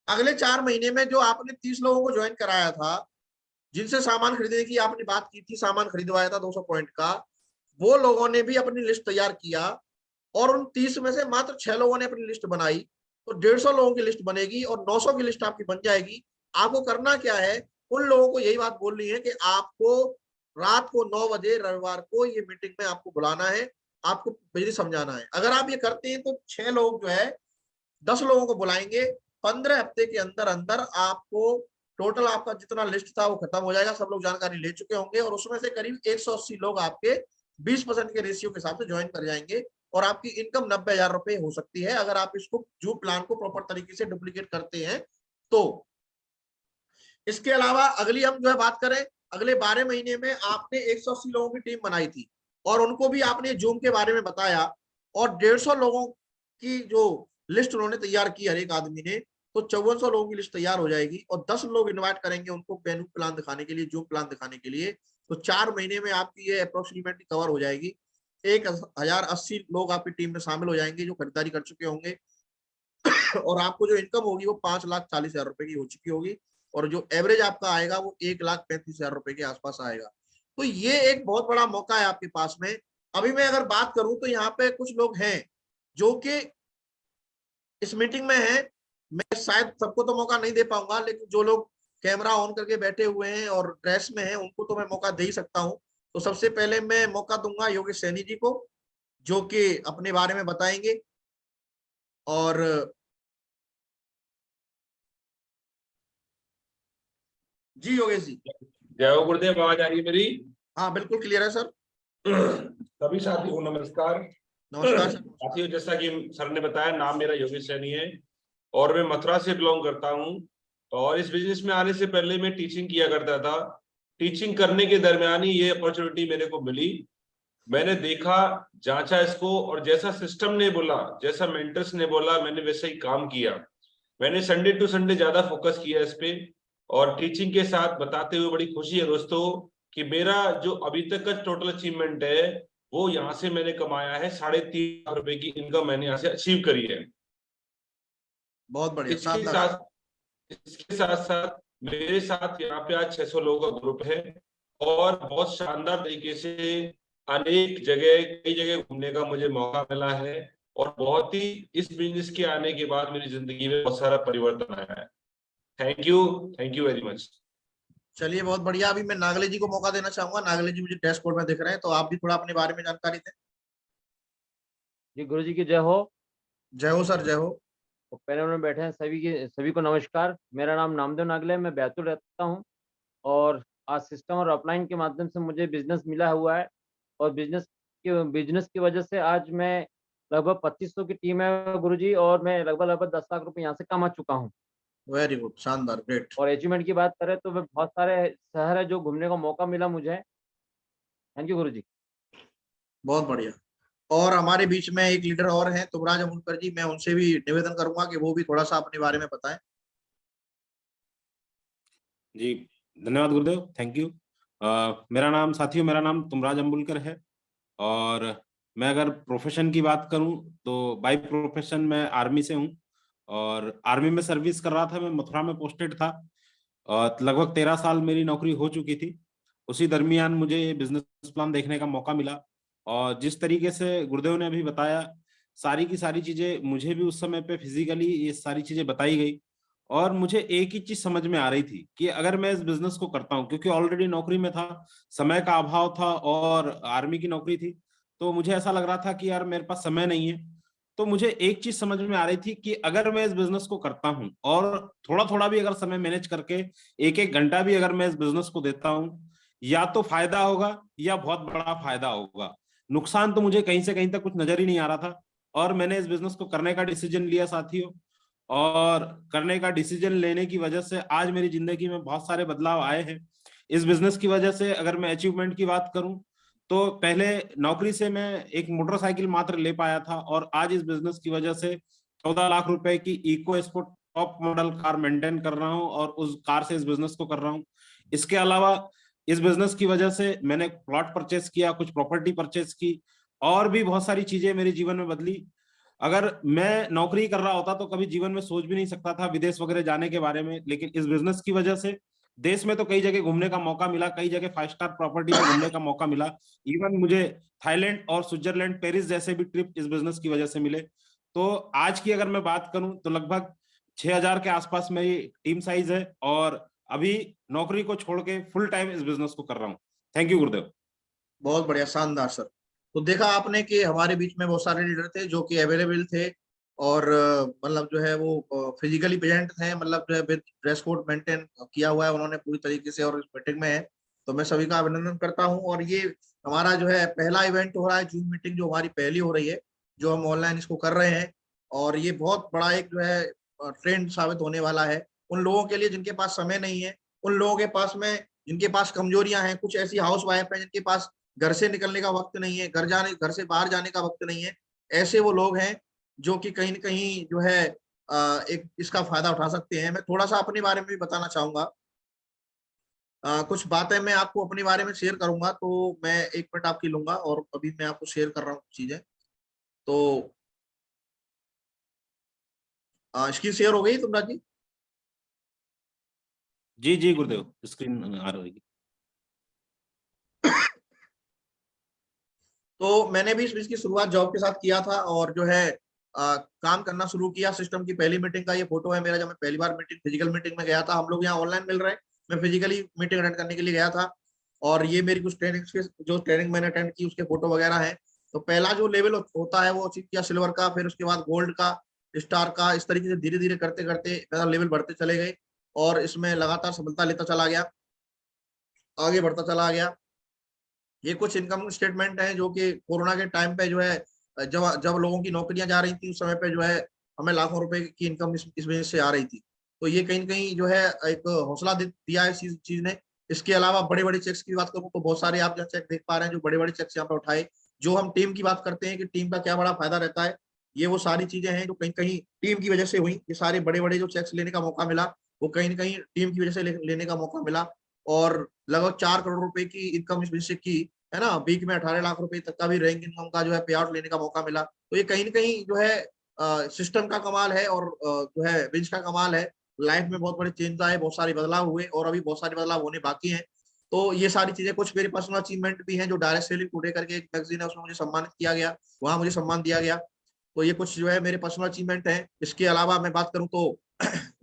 अगले 4 महीने में जो आपने 30 लोगों को ज्वाइन कराया था, जिनसे सामान खरीदने की आपने बात की थी, सामान खरीदवाया था 200 पॉइंट का, वो लोगों ने भी अपनी लिस्ट तैयार किया और उन 30 में से मात्र 6 लोगों ने अपनी लिस्ट बनाई, तो 150 लोगों की लिस्ट बनेगी और 900 की लिस्ट आपकी बन जाएगी। आपको करना क्या है, उन लोगों को यही बात बोलनी है कि आपको रात को 9 बजे रविवार को ये मीटिंग में आपको बुलाना है, आपको बिजनेस समझाना है। अगर आप ये करते हैं तो 6 लोग जो है 10 लोगों को बुलाएंगे, 15 हफ्ते के अंदर अंदर आपको टोटल आपका जितना लिस्ट था वो खत्म हो जाएगा। सब लोग जानकारी ले चुके होंगे और उसमें से करीब 180 लोग आपके 20% के रेशियो के हिसाब से ज्वाइन कर जाएंगे और आपकी इनकम 90,000 रुपए हो सकती है अगर आप इसको जो प्लान को प्रॉपर तरीके से डुप्लीकेट करते हैं तो। इसके अलावा अगली हम जो है बात करें, अगले 12 महीने में आपने 180 लोगों की टीम बनाई थी और उनको भी आपने जूम के बारे में बताया और 150 लोगों की जो लिस्ट उन्होंने तैयार की हर एक आदमी ने, तो 5400 लोगों की लिस्ट तैयार हो जाएगी और 10 लोग इन्वाइट करेंगे उनको मेनू प्लान दिखाने के लिए, जूम प्लान दिखाने के लिए, तो 4 महीने में आपकी ये अप्रोक्सीमेटली कवर हो जाएगी। 1080 लोग आपकी टीम में शामिल हो जाएंगे जो खरीदारी कर चुके होंगे और आपको जो इनकम होगी वो 5,40,000 रुपए की हो चुकी होगी और जो एवरेज आपका आएगा वो 1,35,000 रुपए के आसपास आएगा। तो ये एक बहुत बड़ा मौका है आपके पास में। अभी मैं अगर बात करूं तो यहाँ पे कुछ लोग हैं जो कि इस मीटिंग में हैं, मैं शायद सबको तो मौका नहीं दे पाऊंगा, लेकिन जो लोग कैमरा ऑन करके बैठे हुए हैं और ड्रेस में हैं उनको तो मैं मौका दे ही सकता हूं। तो सबसे पहले मैं मौका दूंगा योगेश सैनी जी को, जो कि अपने बारे में बताएंगे। और जी योगेश जी। जय हो गुरुदेव, आवाज आ रही है मेरी? हाँ बिल्कुल क्लियर है सर। सभी साथियों को नमस्कार। नमस्कार सर। साथियों, जैसा कि सर ने बताया, नाम मेरा योगेश सैनी है और मैं मथुरा से बिलोंग करता हूँ। और इस बिजनेस में आने से पहले मैं टीचिंग किया करता था। टीचिंग करने के दरमियान ही ये अपॉर्चुनिटी मेरे को मिली। मैंने देखा, जांचा इसको और जैसा सिस्टम ने बोला, जैसा मेंटर्स ने बोला, मैंने वैसे ही काम किया। मैंने संडे टू संडे ज्यादा फोकस किया इस पे और टीचिंग के साथ बताते हुए बड़ी खुशी है दोस्तों कि मेरा जो अभी तक का टोटल अचीवमेंट है वो यहाँ से मैंने कमाया है 3.5 लाख रुपए की इनकम मैंने यहाँ से अचीव करी है। बहुत बढ़िया, इसके साथ साथ मेरे साथ यहाँ पे आज 600 लोगों का ग्रुप है और बहुत शानदार तरीके से अनेक जगह, कई जगह घूमने का मुझे मौका मिला है और बहुत ही इस बिजनेस के आने के बाद मेरी जिंदगी में बहुत सारा परिवर्तन आया है। Thank you very much. चलिए बहुत बढ़िया। अभी मैं नागले जी को मौका देना चाहूंगा। नागले जी मुझे डैशबोर्ड में दिख रहे हैं, तो आप भी थोड़ा अपने बारे में जानकारी दें। जी गुरु जी की जय हो। जय हो सर, जय हो। तो पैनल में बैठे हैं सभी को नमस्कार। मेरा नाम नामदेव नागले है, मैं बैतूल रहता हूं और आज सिस्टम और अपलाइन के माध्यम से मुझे बिजनेस मिला हुआ है और बिजनेस की वजह से आज मैं लगभग 2500 की टीम है गुरुजी और मैं लगभग 10 लाख रुपए यहाँ से कमा चुका हूँ। वेरी गुड, शानदार, ग्रेट। और अचीवमेंट की बात करें तो मैं बहुत सारे शहर है जो घूमने का मौका मिला मुझे। थैंक यू गुरुजी। बहुत बढ़िया। और हमारे बीच में एक लीडर और हैं तुमराज अमूलकर जी, मैं उनसे भी निवेदन करूंगा कि वो भी थोड़ा सा अपने बारे में बताएं। जी, धन्यवाद गुरुदेव, थैंक यू। मेरा नाम तुमराज अम्बुलकर है और मैं अगर प्रोफेशन की बात करूं तो बाय प्रोफेशन मैं आर्मी से हूं और आर्मी में सर्विस कर रहा था। मैं मथुरा में पोस्टेड था और लगभग 13 साल मेरी नौकरी हो चुकी थी। उसी दरमियान मुझे ये बिजनेस प्लान देखने का मौका मिला और जिस तरीके से गुरुदेव ने अभी बताया, सारी की सारी चीजें मुझे भी उस समय पे फिजिकली ये सारी चीजें बताई गई और मुझे एक ही चीज समझ में आ रही थी कि अगर मैं इस बिजनेस को करता हूँ, क्योंकि ऑलरेडी नौकरी में था, समय का अभाव था और आर्मी की नौकरी थी, तो मुझे ऐसा लग रहा था कि यार मेरे पास समय नहीं है। तो मुझे एक चीज समझ में आ रही थी कि अगर मैं इस बिजनेस को करता हूँ और थोड़ा थोड़ा भी अगर समय मैनेज करके एक एक घंटा भी अगर मैं इस बिजनेस को देता हूँ, या तो फायदा होगा या बहुत बड़ा फायदा होगा। नुकसान तो मुझे कहीं से कहीं तक कुछ नजर ही नहीं आ रहा था और मैंने इस बिजनेस को करने का डिसीजन लिया साथियों। और करने का डिसीजन लेने की वजह से आज मेरी जिंदगी में बहुत सारे बदलाव आए हैं। इस बिजनेस की वजह से अगर मैं अचीवमेंट की बात करूं तो पहले नौकरी से मैं एक मोटरसाइकिल मात्र ले पाया था और आज इस बिजनेस की वजह से 14 लाख रुपए की EcoSport top model car maintain कर रहा हूं और उस कार से इस बिजनेस को कर रहा हूं। इसके अलावा इस बिजनेस की वजह से मैंने प्लॉट परचेस किया, कुछ प्रॉपर्टी परचेस की और भी बहुत सारी चीजें मेरे जीवन में बदली। अगर मैं नौकरी कर रहा होता तो कभी जीवन में सोच भी नहीं सकता था विदेश वगैरह जाने के बारे में, लेकिन इस बिजनेस की वजह से देश में तो कई जगह घूमने का मौका मिला, कई जगह 5 स्टार प्रॉपर्टी में घूमने का मौका मिला। इवन मुझे थाईलैंड और स्विट्जरलैंड, पेरिस जैसे भी ट्रिप इस बिजनेस की वजह से मिले। तो आज की अगर मैं बात करूं तो लगभग 6,000 के आसपास मेरी टीम साइज है और अभी नौकरी को छोड़ के फुल टाइम इस बिजनेस को कर रहा हूँ। थैंक यू गुरुदेव। बहुत बढ़िया, शानदार सर। तो देखा आपने कि हमारे बीच में बहुत सारे लीडर थे जो कि अवेलेबल थे और मतलब जो है वो फिजिकली प्रेजेंट थे, मतलब जो है ड्रेस कोड मेंटेन किया हुआ है उन्होंने पूरी तरीके से और इस मीटिंग में है। तो मैं सभी का अभिनंदन करता हूं। और ये हमारा जो है पहला इवेंट हो रहा है, जूम मीटिंग जो हमारी पहली हो रही है, जो हम ऑनलाइन इसको कर रहे हैं। और ये बहुत बड़ा एक जो है ट्रेंड साबित होने वाला है उन लोगों के लिए जिनके पास समय नहीं है, उन लोगों के पास में जिनके पास कमजोरियां हैं, कुछ ऐसी हाउस वाइफ है जिनके पास घर से निकलने का वक्त नहीं है, घर से बाहर जाने का वक्त नहीं है। ऐसे वो लोग हैं जो कि कहीं न कहीं जो है एक इसका फायदा उठा सकते हैं। मैं थोड़ा सा अपने बारे में भी बताना चाहूंगा। कुछ बातें मैं आपको अपने बारे में शेयर करूंगा, तो मैं 1 मिनट आपकी लूंगा और अभी मैं आपको शेयर कर रहा हूँ चीजें। तो स्क्रीन शेयर हो गई तुमराज जी? जी जी गुरुदेव, स्क्रीन आ रही है। तो मैंने भी इस बीच की शुरुआत जॉब के साथ किया था और जो है काम करना शुरू किया। सिस्टम की पहली मीटिंग का ये फोटो है मेरा, जब मैं पहली बार फिजिकल मीटिंग में गया था। हम लोग यहाँ ऑनलाइन मिल रहे हैं, मैं फिजिकली मीटिंग अटेंड करने के लिए गया था। और ये मेरी कुछ ट्रेनिंग मैंने अटेंड की उसके फोटो वगैरह है। तो पहला जो लेवल होता है वो अचीव किया सिल्वर का, फिर उसके बाद गोल्ड का, स्टार का। इस तरीके से धीरे धीरे करते करते मेरा लेवल बढ़ते चले गए और इसमें लगातार सफलता लेता चला गया, आगे बढ़ता चला गया। ये कुछ इनकम स्टेटमेंट है जो कि कोरोना के टाइम पे जो है जब जब लोगों की नौकरियां जा रही थी उस समय पे जो है हमें लाखों रुपए की इनकम इस वजह से आ रही थी। तो ये कहीं न कहीं जो है एक हौसला दिया है इस चीज ने। इसके अलावा बड़े बड़े चेक्स की बात करूँ तो बहुत सारे आप चेक देख पा रहे हैं, जो बड़े बड़े चेक्स यहाँ पे उठाए। जो हम टीम की बात करते हैं कि टीम का क्या बड़ा फायदा रहता है, ये वो सारी चीजें हैं जो कहीं कहीं टीम की वजह से हुई। ये सारे बड़े बड़े जो चेक्स लेने का मौका मिला वो कहीं ना कहीं टीम की वजह से लेने का मौका मिला। और लगभग 4 करोड़ रुपए की इनकम इस वजह से की, है ना। वीक में 18 लाख रुपए तक का भी रैंक इनकम का जो है पे आउट लेने का मौका मिला। तो ये कहीं ना कहीं जो है सिस्टम का कमाल है और जो है बेंच का कमाल है। लाइफ में बहुत बड़े चेंज आए, बहुत सारे बदलाव हुए और अभी बहुत सारे बदलाव होने बाकी हैं। तो ये सारी चीजें कुछ मेरी पर्सनल अचीवमेंट भी हैं, जो डायरेक्ट सेलिंग टुडे करके एक मैगजीन है उसमें मुझे सम्मानित किया गया, वहां मुझे सम्मान दिया गया। तो ये कुछ जो है मेरे पर्सनल अचीवमेंट है। इसके अलावा मैं बात करूं तो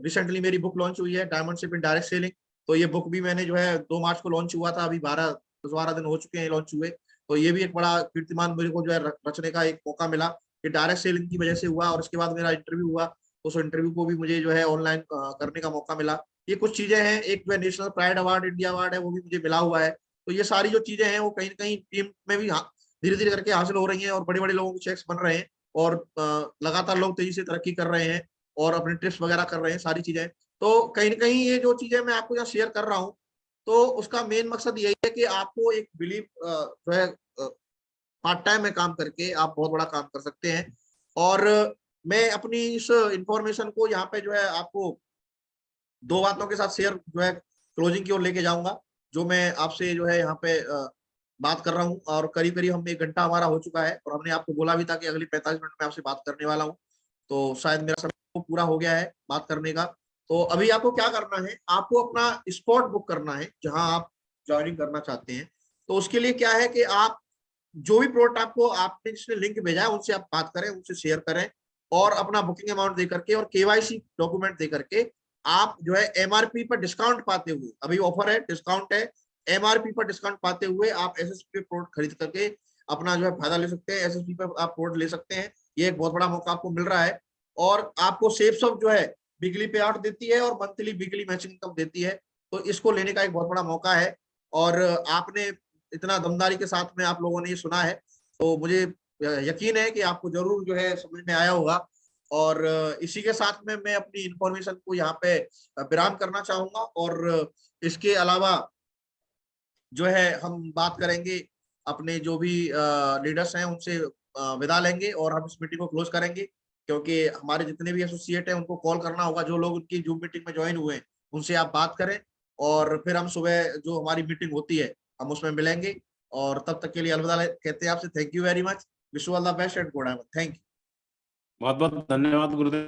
रिसेंटली मेरी बुक लॉन्च हुई है, डायमंडशिप इन डायरेक्ट सेलिंग। तो ये बुक भी मैंने जो है 2 मार्च को लॉन्च हुआ था, अभी 12 दिन हो चुके हैं लॉन्च हुए। तो ये भी एक बड़ा कीर्तिमान मेरे को जो है रचने का एक मौका मिला कि डायरेक्ट सेलिंग की वजह से हुआ। और इसके बाद मेरा इंटरव्यू हुआ, उस इंटरव्यू को भी मुझे जो है ऑनलाइन करने का मौका मिला। ये कुछ चीजें हैं। एक जो national pride award, India award है, वो भी मुझे मिला हुआ है। तो ये सारी जो चीजें हैं वो कहीं ना कहीं टीम में भी धीरे धीरे करके हासिल हो रही हैं और बड़े बड़े लोगों के चेक्स बन रहे हैं और लगातार लोग तेजी से तरक्की कर रहे हैं और अपने ट्रिप्स वगैरह कर रहे हैं, सारी चीजें। तो कहीं ना कहीं ये जो चीजें मैं आपको यहाँ शेयर कर रहा हूँ, तो उसका मेन मकसद यही है कि आपको एक बिलीव जो है पार्ट टाइम में काम करके आप बहुत बड़ा काम कर सकते हैं। और मैं अपनी इस इंफॉर्मेशन को यहाँ पे जो है आपको दो बातों के साथ शेयर जो है क्लोजिंग की ओर लेके जाऊंगा, जो मैं आपसे जो है यहाँ पे बात कर रहा हूँ। और करीब करीब हम 1 घंटा हमारा हो चुका है और हमने आपको बोला भी था कि अगली 45 मिनट में आपसे बात करने वाला हूँ, तो शायद मेरा समय पूरा हो गया है बात करने का। तो अभी आपको क्या करना है, आपको अपना स्पॉट बुक करना है जहां आप ज्वाइनिंग करना चाहते हैं। तो उसके लिए क्या है कि आप जो भी प्रोडक्ट आपको आपने जिसने लिंक भेजा है उनसे आप बात करें, उनसे शेयर करें और अपना बुकिंग अमाउंट दे करके और केवाईसी डॉक्यूमेंट दे करके आप जो है एमआरपी पर डिस्काउंट पाते हुए, अभी ऑफर है, डिस्काउंट है, एमआरपी पर डिस्काउंट पाते हुए आप एसएसपी पे प्रोडक्ट खरीद करके अपना जो है फायदा ले सकते हैं, एसएसपी पर आप प्रोडक्ट ले सकते हैं। ये एक बहुत बड़ा मौका आपको मिल रहा है। और आपको सेफसॉफ्ट जो है वीकली पे आउट देती है और मंथली वीकली मैचिंग इनकम देती है, तो इसको लेने का एक बहुत बड़ा मौका है। और आपने इतना दमदारी के साथ में आप लोगों ने ये सुना है, तो मुझे यकीन है कि आपको जरूर जो है समझ में आया होगा। और इसी के साथ में मैं अपनी इंफॉर्मेशन को यहाँ पे विराम करना चाहूंगा। और इसके अलावा जो है हम बात करेंगे, अपने जो भी लीडर्स हैं उनसे विदा लेंगे और हम इस मीटिंग को क्लोज करेंगे, क्योंकि हमारे जितने भी एसोसिएट हैं उनको कॉल करना होगा, जो लोग उनकी जूम मीटिंग में ज्वाइन हुए हैं उनसे आप बात करें और फिर हम सुबह जो हमारी मीटिंग होती है हम उसमें मिलेंगे। और तब तक के लिए अलविदा कहते हैं आपसे। Thank you very much, wish you all the best and good. Thank you. बहुत बहुत धन्यवाद गुरुदेव।